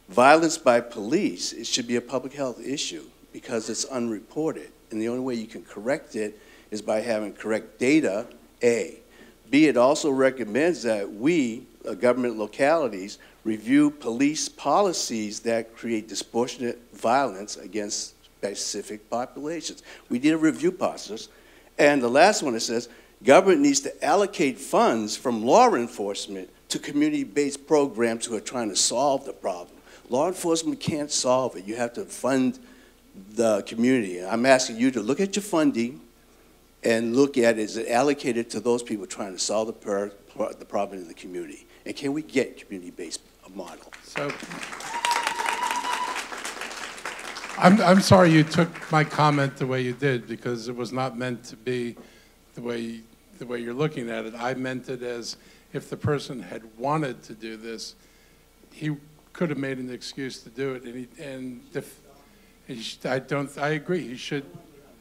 violence by police, it should be a public health issue because it's unreported. And the only way you can correct it is by having correct data, A. B, it also recommends that we, government localities, review police policies that create disproportionate violence against specific populations. We did a review process. And the last one, it says, government needs to allocate funds from law enforcement to community-based programs who are trying to solve the problem. Law enforcement can't solve it. You have to fund the community. And I'm asking you to look at your funding and look at, is it allocated to those people trying to solve the problem in the community? And can we get community-based model? So, I'm sorry you took my comment the way you did, because it was not meant to be the way you're looking at it. I meant it as if the person had wanted to do this, he could have made an excuse to do it, I agree, he should.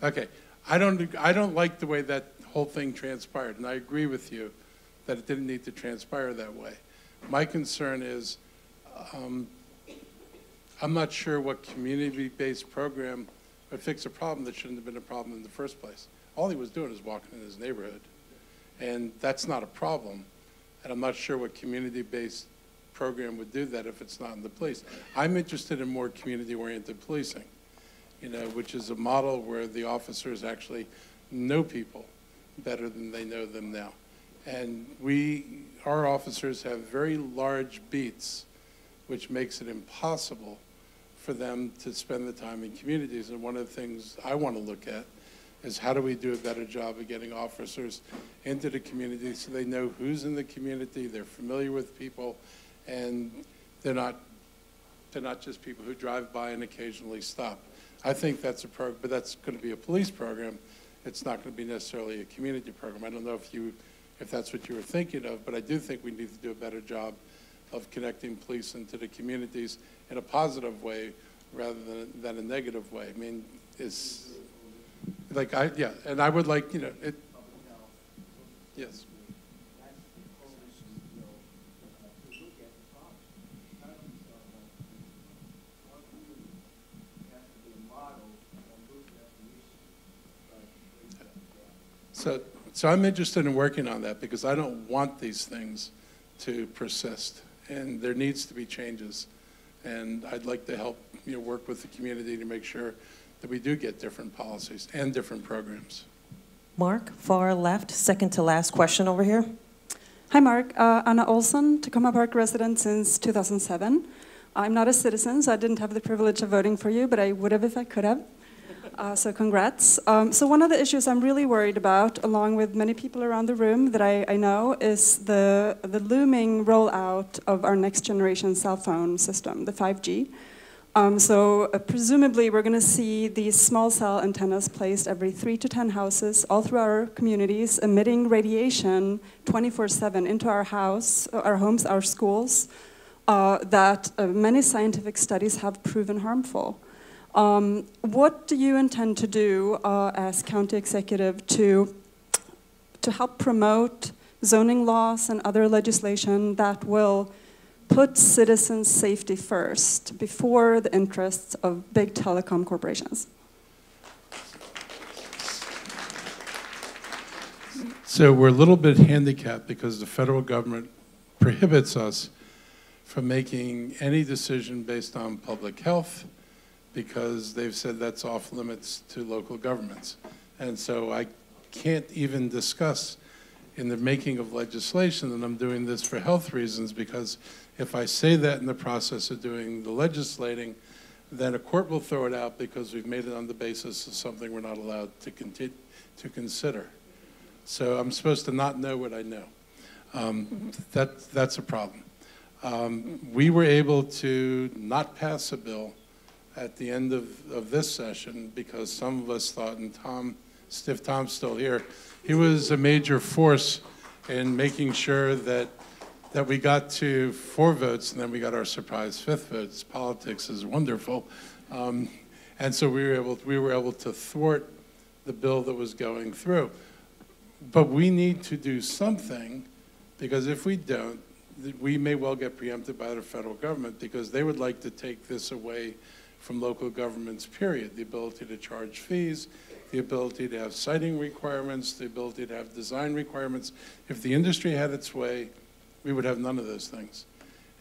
Okay, I don't like the way that whole thing transpired, and I agree with you that it didn't need to transpire that way. My concern is, I'm not sure what community-based program would fix a problem that shouldn't have been a problem in the first place. All he was doing is walking in his neighborhood, and that's not a problem. And I'm not sure what community-based program would do that if it's not in the police. I'm interested in more community-oriented policing, which is a model where the officers actually know people better than they know them now. And our officers have very large beats, which makes it impossible for them to spend the time in communities. And one of the things I want to look at is how do we do a better job of getting officers into the community so they know who's in the community, they're familiar with people, and they're not just people who drive by and occasionally stop. I think that's but that's going to be a police program. It's not going to be necessarily a community program. I don't know if that's what you were thinking of, but I do think we need to do a better job of connecting police into the communities in a positive way rather than a negative way. I mean, it's like, and I would like, yes. So I'm interested in working on that because I don't want these things to persist, and there needs to be changes. And I'd like to help work with the community to make sure that we do get different policies and different programs. Mark, far left, second to last question over here. Hi, Mark. Anna Olson, Takoma Park resident since 2007. I'm not a citizen, so I didn't have the privilege of voting for you, but I would have if I could have. So congrats. So one of the issues I'm really worried about, along with many people around the room that I know, is the looming rollout of our next generation cell phone system, the 5G. Presumably we're going to see these small cell antennas placed every 3 to 10 houses all through our communities, emitting radiation 24/7 into our homes, our schools, that many scientific studies have proven harmful. What do you intend to do as county executive to help promote zoning laws and other legislation that will put citizens' safety first before the interests of big telecom corporations? So we're a little bit handicapped because the federal government prohibits us from making any decision based on public health because they've said that's off limits to local governments. And so I can't even discuss in the making of legislation that I'm doing this for health reasons, because if I say that in the process of doing the legislating, then a court will throw it out because we've made it on the basis of something we're not allowed to consider. So I'm supposed to not know what I know. That's a problem. We were able to not pass a bill at the end of this session because some of us thought, and Stiff Tom's still here, he was a major force in making sure that we got to 4 votes, and then we got our surprise 5th vote. Politics is wonderful. And so we were able to thwart the bill that was going through. But we need to do something, because if we don't, we may well get preempted by the federal government, because they would like to take this away from local governments, period. The ability to charge fees, the ability to have siting requirements, the ability to have design requirements. If the industry had its way, we would have none of those things.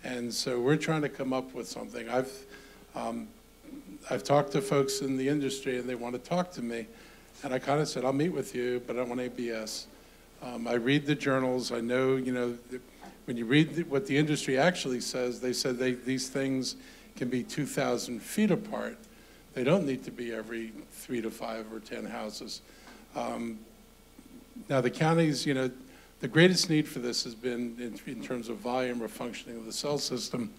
And so we're trying to come up with something. I've talked to folks in the industry, and they want to talk to me. And I kind of said, I'll meet with you, but I don't want ABS. I read the journals. I know, when you read what the industry actually says, they said these things can be 2,000 feet apart. They don't need to be every 3 to 5 or 10 houses. Now the counties, the greatest need for this has been, in terms of volume or functioning of the cell system,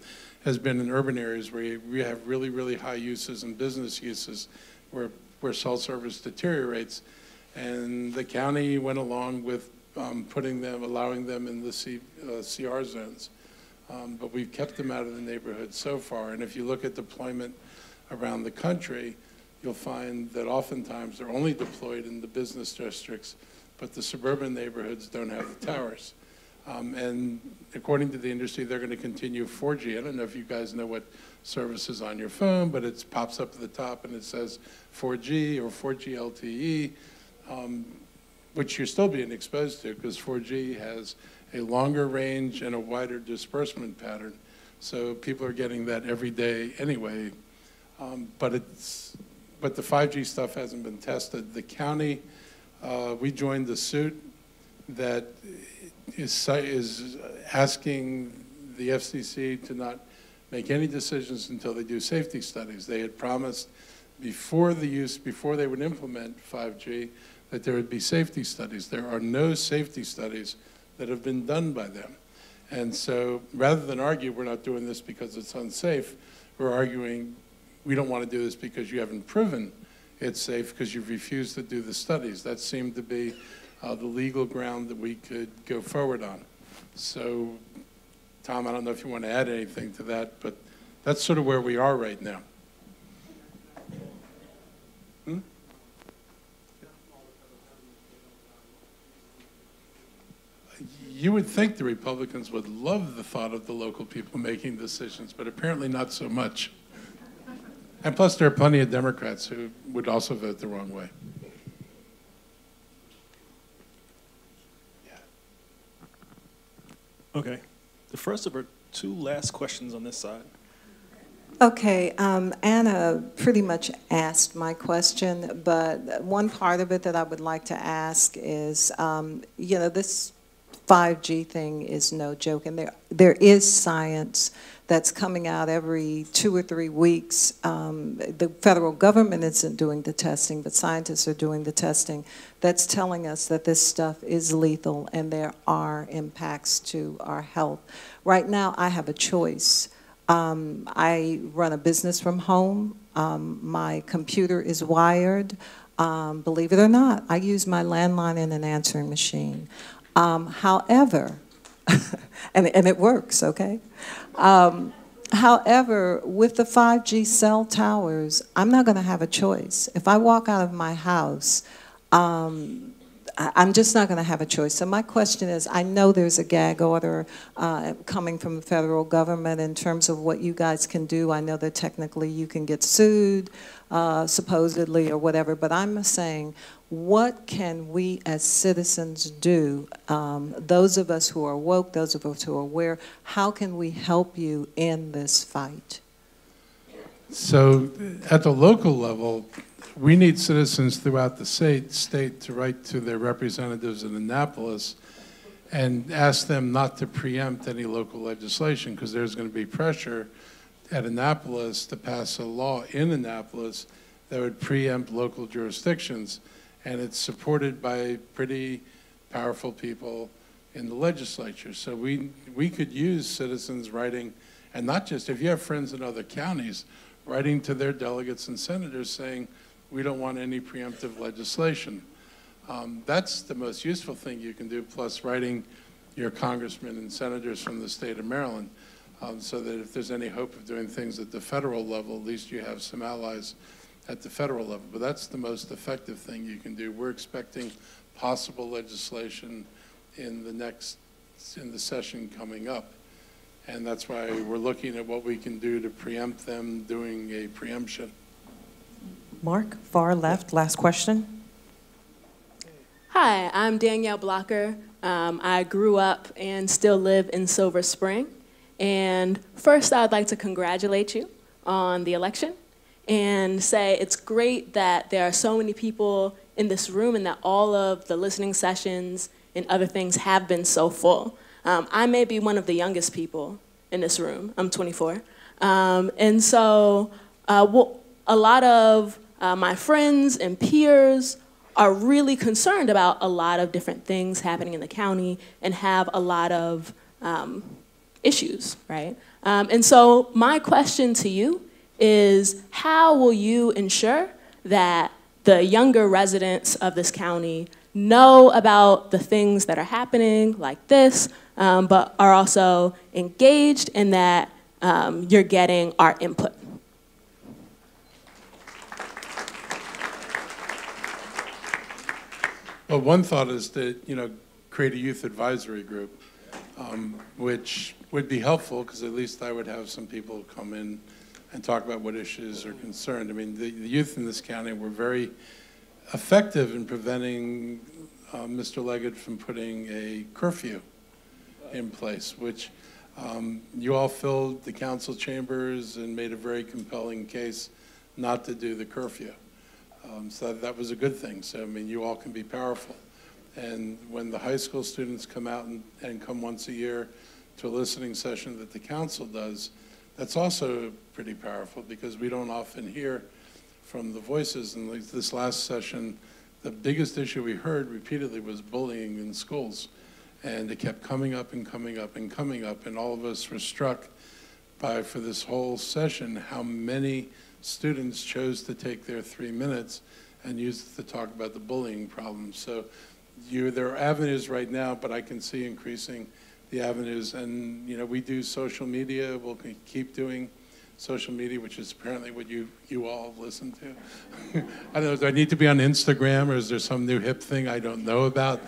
has been in urban areas where we have really, really high uses and business uses where cell service deteriorates. And the county went along with allowing them in the CR zones. But we've kept them out of the neighborhood so far. And if you look at deployment around the country, you'll find that oftentimes they're only deployed in the business districts, but the suburban neighborhoods don't have the towers. And according to the industry, they're going to continue 4G. I don't know if you guys know what service is on your phone, but it pops up at the top and it says 4G or 4G LTE, which you're still being exposed to because 4G has a longer range and a wider disbursement pattern. So people are getting that every day anyway. But the 5G stuff hasn't been tested. The county, we joined the suit that is asking the FCC to not make any decisions until they do safety studies. They had promised before they would implement 5G that there would be safety studies. There are no safety studies that have been done by them. And so rather than argue we're not doing this because it's unsafe, we're arguing we don't want to do this because you haven't proven it's safe because you've refused to do the studies. That seemed to be the legal ground that we could go forward on. So, Tom, I don't know if you want to add anything to that, but that's sort of where we are right now. You would think the Republicans would love the thought of the local people making decisions, but apparently not so much. And plus, there are plenty of Democrats who would also vote the wrong way. Okay. The first of our 2 last questions on this side. Okay, Anna pretty much asked my question, but one part of it that I would like to ask is, this 5G thing is no joke, and there is science that's coming out every 2 or 3 weeks. The federal government isn't doing the testing, but scientists are doing the testing that's telling us that this stuff is lethal and there are impacts to our health. Right now, I have a choice. I run a business from home. My computer is wired. Believe it or not, I use my landline and an answering machine. However, and it works, okay? However, with the 5G cell towers, I'm not going to have a choice. If I walk out of my house, I'm just not going to have a choice. So my question is, I know there's a gag order coming from the federal government in terms of what you guys can do. I know that technically you can get sued, supposedly, or whatever, but I'm saying, what can we as citizens do, those of us who are woke, those of us who are aware, how can we help you in this fight? So at the local level, we need citizens throughout the state to write to their representatives in Annapolis and ask them not to preempt any local legislation, because there's going to be pressure at Annapolis to pass a law in Annapolis that would preempt local jurisdictions. And it's supported by pretty powerful people in the legislature. So we could use citizens writing, and not just, if you have friends in other counties, writing to their delegates and senators saying, we don't want any preemptive legislation. That's the most useful thing you can do, plus writing your congressmen and senators from the state of Maryland, so that if there's any hope of doing things at the federal level, at least you have some allies at the federal level. But that's the most effective thing you can do. We're expecting possible legislation in the session coming up. And that's why we're looking at what we can do to preempt them doing a preemption. Mark, far left, last question. Hi, I'm Danielle Blocker. I grew up and still live in Silver Spring. And first, I'd like to congratulate you on the election and say it's great that there are so many people in this room and that all of the listening sessions and other things have been so full. I may be one of the youngest people in this room. I'm 24. And so a lot of my friends and peers are really concerned about a lot of different things happening in the county and have a lot of issues, right? And so my question to you is, how will you ensure that the younger residents of this county know about the things that are happening like this, but are also engaged in that you're getting our input? Well, one thought is to, create a youth advisory group, which would be helpful, because at least I would have some people come in and talk about what issues are concerned. I mean, the youth in this county were very effective in preventing Mr. Leggett from putting a curfew in place, which you all filled the council chambers and made a very compelling case not to do the curfew. So that was a good thing. So, I mean, you all can be powerful. And when the high school students come out and come once a year to a listening session that the council does, that's also pretty powerful, because we don't often hear from the voices. And like this last session, the biggest issue we heard repeatedly was bullying in schools. And it kept coming up and coming up and coming up. And all of us were struck by, for this whole session, how many students chose to take their 3 minutes and use it to talk about the bullying problem. So there are avenues right now, but I can see increasing the avenues. And we do social media. We'll keep doing social media, which is apparently what you all listen to. I don't know, do I need to be on Instagram, or is there some new hip thing I don't know about?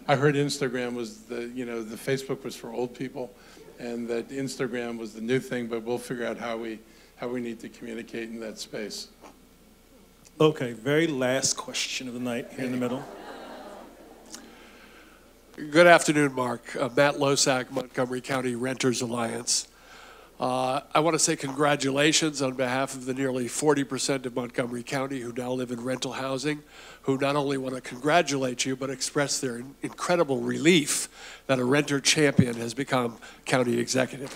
I heard Instagram was the Facebook was for old people, and that Instagram was the new thing, but we'll figure out how we need to communicate in that space. Okay, very last question of the night here in the middle. Good afternoon, Mark. Matt Losak, Montgomery County Renters Alliance. I want to say congratulations on behalf of the nearly 40% of Montgomery County who now live in rental housing, who not only want to congratulate you, but express their incredible relief that a renter champion has become county executive.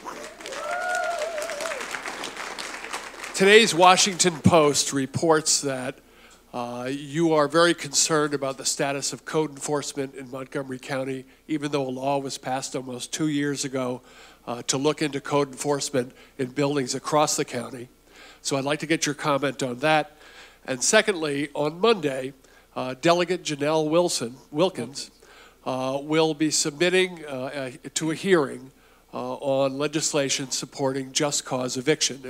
Today's Washington Post reports that you are very concerned about the status of code enforcement in Montgomery County, even though a law was passed almost 2 years ago to look into code enforcement in buildings across the county. So I'd like to get your comment on that. And secondly, on Monday, Delegate Janelle Wilkins will be submitting to a hearing on legislation supporting just cause eviction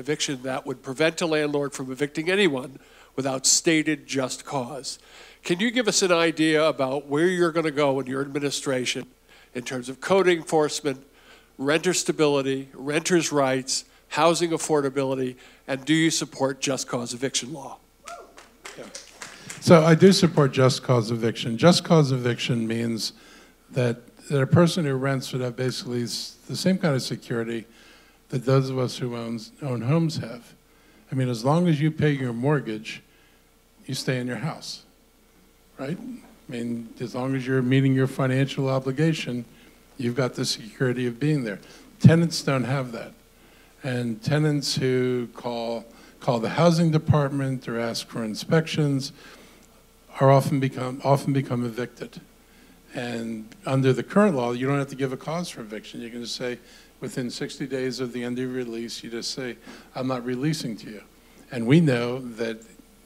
that would prevent a landlord from evicting anyone without stated just cause. Can you give us an idea about where you're going to go in your administration in terms of code enforcement, renter stability, renters' rights, housing affordability, and do you support just cause eviction law? Yeah. So I do support just cause eviction. Just cause eviction means that a person who rents would have basically the same kind of security that those of us who own homes have. I mean, as long as you pay your mortgage, you stay in your house, right? I mean, as long as you're meeting your financial obligation, you've got the security of being there. Tenants don't have that. And tenants who call the housing department or ask for inspections are often become evicted. And under the current law, you don't have to give a cause for eviction. You can just say, within 60 days of the end of your release, you just say, I'm not releasing to you. And we know that,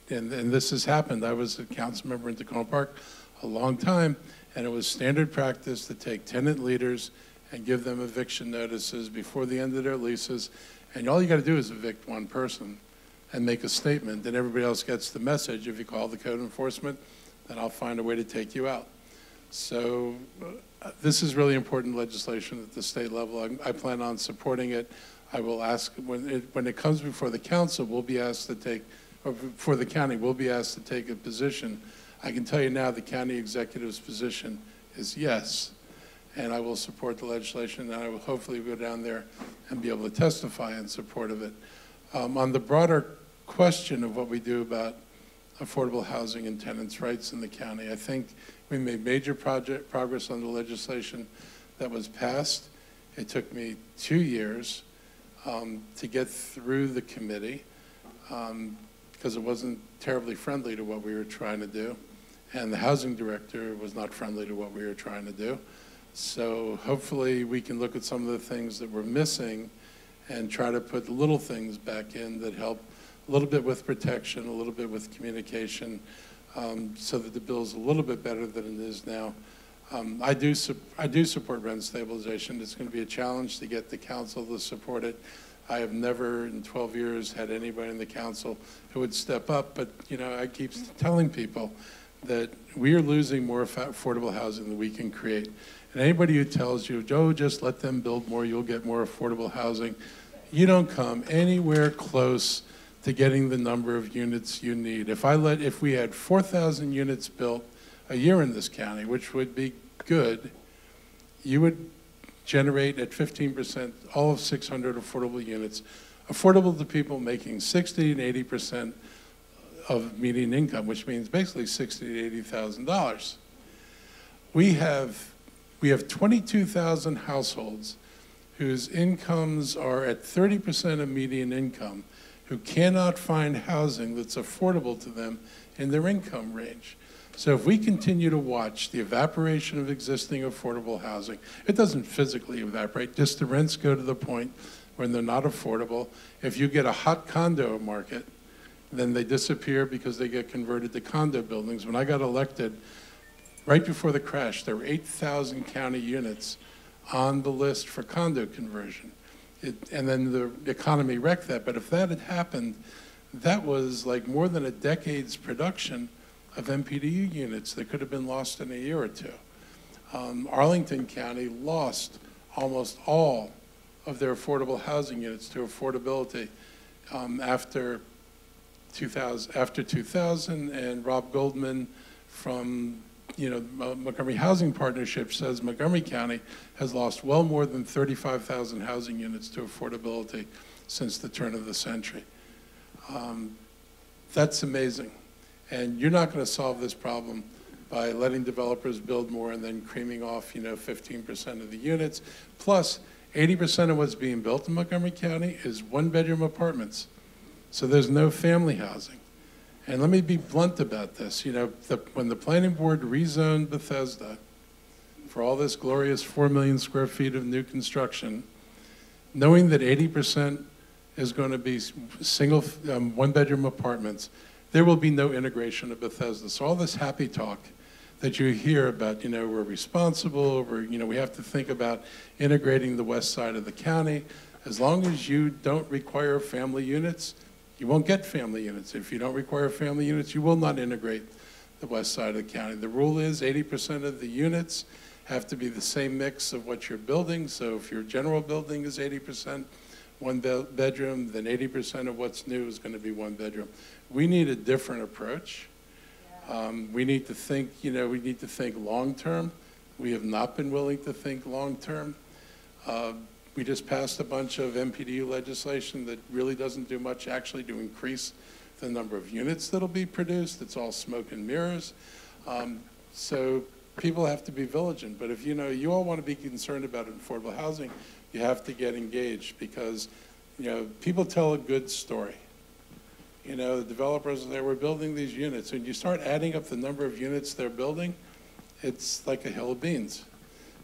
and this has happened, I was a council member in Takoma Park a long time, and it was standard practice to take tenant leaders and give them eviction notices before the end of their leases. And all you got to do is evict one person and make a statement, and everybody else gets the message. If you call the code enforcement, then I'll find a way to take you out. So this is really important legislation at the state level. I plan on supporting it. I will ask, when it comes before the council, we'll be asked to take, or before the county, we'll be asked to take a position. I can tell you now the county executive's position is yes, and I will support the legislation, and I will hopefully go down there and be able to testify in support of it. On the broader question of what we do about affordable housing and tenants' rights in the county, I think we made major progress on the legislation that was passed. It took me 2 years to get through the committee because it wasn't terribly friendly to what we were trying to do. And the housing director was not friendly to what we were trying to do. So hopefully we can look at some of the things that we're missing and try to put little things back in that help a little bit with protection, a little bit with communication, so that the bill's a little bit better than it is now. I do support rent stabilization. It's going to be a challenge to get the council to support it. I have never in 12 years had anybody in the council who would step up, but you know, I keep telling people that we are losing more affordable housing than we can create. And anybody who tells you, Joe, just let them build more, you'll get more affordable housing, you don't come anywhere close to getting the number of units you need. If we had 4,000 units built a year in this county, which would be good, you would generate at 15% all of 600 affordable units, affordable to people making 60 and 80% of median income, which means basically $60,000 to $80,000. We have 22,000 households whose incomes are at 30% of median income, who cannot find housing that's affordable to them in their income range. So if we continue to watch the evaporation of existing affordable housing, it doesn't physically evaporate, just the rents go to the point when they're not affordable. If you get a hot condo market, then they disappear because they get converted to condo buildings. When I got elected, right before the crash, there were 8,000 county units on the list for condo conversion. And then the economy wrecked that. But if that had happened, that was like more than a decade's production of MPDU units that could have been lost in a year or two. Arlington County lost almost all of their affordable housing units to affordability after 2000, and Rob Goldman from Montgomery Housing Partnership says Montgomery County has lost well more than 35,000 housing units to affordability since the turn of the century. That's amazing. And you're not going to solve this problem by letting developers build more and then creaming off 15% of the units. Plus, 80% of what's being built in Montgomery County is one-bedroom apartments. So there's no family housing. And let me be blunt about this. When the planning board rezoned Bethesda for all this glorious 4 million square feet of new construction, knowing that 80% is going to be single one-bedroom apartments, there will be no integration of Bethesda. So all this happy talk that you hear about, we're responsible, we have to think about integrating the west side of the county. As long as you don't require family units, You won't get family units. If you don't require family units, you will not integrate the west side of the county. The rule is 80% of the units have to be the same mix of what you're building. So if your general building is 80% one bedroom, then 80% of what's new is going to be one bedroom. We need a different approach. We need to think, we need to think long term. We have not been willing to think long term. We just passed a bunch of MPDU legislation that really doesn't do much actually to increase the number of units that'll be produced. It's all smoke and mirrors. So people have to be vigilant. But if you all want to be concerned about affordable housing, you have to get engaged because people tell a good story. The developers are there, we're building these units. When you start adding up the number of units they're building, it's like a hill of beans.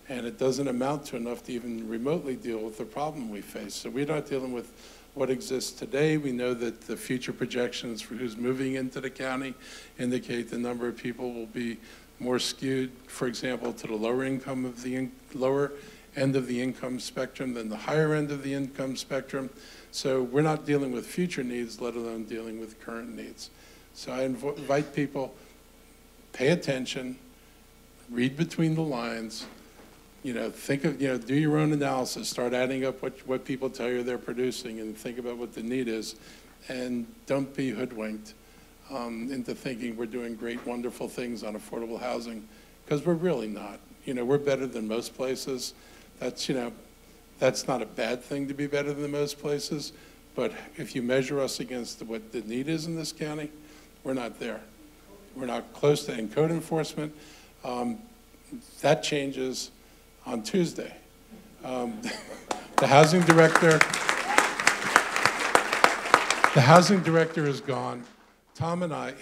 And it doesn't amount to enough to even remotely deal with the problem we face. So we're not dealing with what exists today. We know that the future projections for who's moving into the county indicate the number of people will be more skewed, for example, to the lower end of the income spectrum than the higher end of the income spectrum. So we're not dealing with future needs, let alone dealing with current needs. So I invite people, pay attention, read between the lines, think of, do your own analysis, start adding up what people tell you they're producing and think about what the need is, and don't be hoodwinked into thinking we're doing great, wonderful things on affordable housing, because we're really not. We're better than most places. That's not a bad thing to be better than most places, but if you measure us against what the need is in this county, we're not there. We're not close to, and code enforcement, that changes on Tuesday. The housing director is gone. Tom and I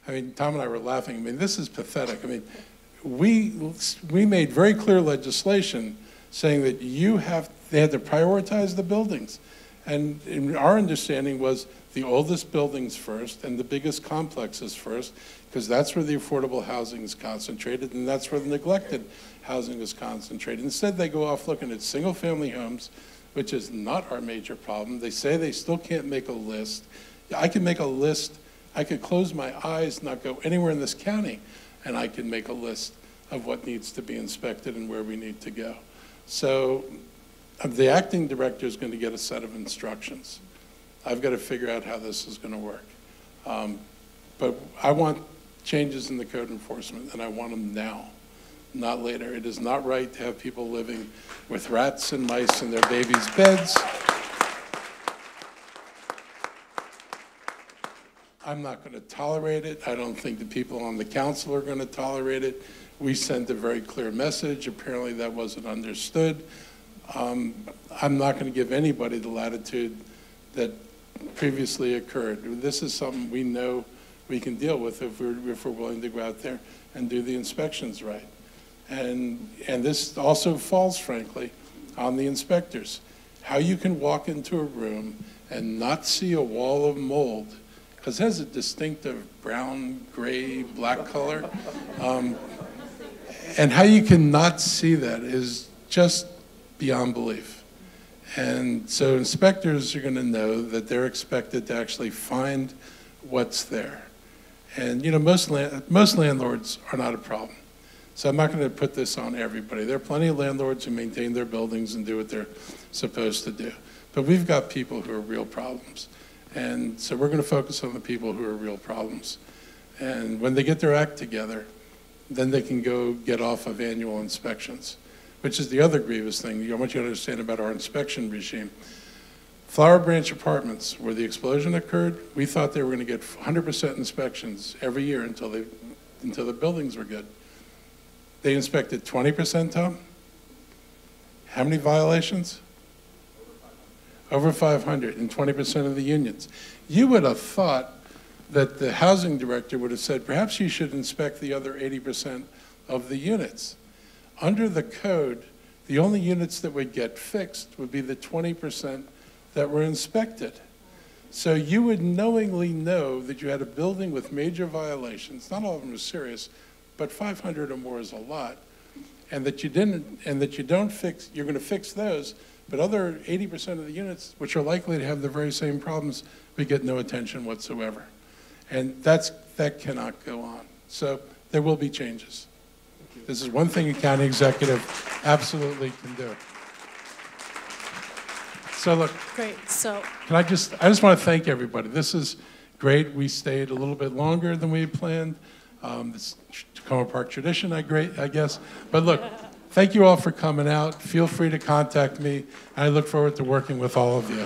were laughing. This is pathetic. We made very clear legislation saying that they had to prioritize the buildings. And our understanding was the oldest buildings first and the biggest complexes first, because that's where the affordable housing is concentrated and that's where the neglected housing is concentrated. Instead, they go off looking at single-family homes, which is not our major problem. They say they still can't make a list. I can make a list. I could close my eyes, not go anywhere in this county, and I can make a list of what needs to be inspected and where we need to go. So the acting director is going to get a set of instructions. I've got to figure out how this is going to work. But I want changes in the code enforcement, and I want them now, not later. It is not right to have people living with rats and mice in their babies' beds. I'm not going to tolerate it. I don't think the people on the council are going to tolerate it. We sent a very clear message. Apparently that wasn't understood. I'm not going to give anybody the latitude that previously occurred. This is something we know we can deal with if we're willing to go out there and do the inspections right. And this also falls, frankly, on the inspectors. How you can walk into a room and not see a wall of mold, because it has a distinctive brown, gray, black color. And how you can not see that is just beyond belief. And so inspectors are going to know that they're expected to actually find what's there. And most landlords are not a problem. So I'm not going to put this on everybody. There are plenty of landlords who maintain their buildings and do what they're supposed to do. But we've got people who are real problems. And so we're going to focus on the people who are real problems. And when they get their act together, then they can go get off of annual inspections, which is the other grievous thing I want you to understand about our inspection regime. Flower Branch Apartments, where the explosion occurred, we thought they were going to get 100% inspections every year until the buildings were good. They inspected 20%, Tom? How many violations? Over 500 in 20% of the unions. You would have thought that the housing director would have said, perhaps you should inspect the other 80% of the units. Under the code, the only units that would get fixed would be the 20% that were inspected. So you would knowingly know that you had a building with major violations, not all of them are serious, but 500 or more is a lot, and that you don't fix, you're going to fix those, But other 80% of the units, which are likely to have the very same problems, we get no attention whatsoever. And that cannot go on. So there will be changes. This is one thing a county executive absolutely can do. So look. Great, so. I just want to thank everybody. This is great. We stayed a little bit longer than we had planned. This Takoma Park tradition, I guess. But look, thank you all for coming out. Feel free to contact me. I look forward to working with all of you.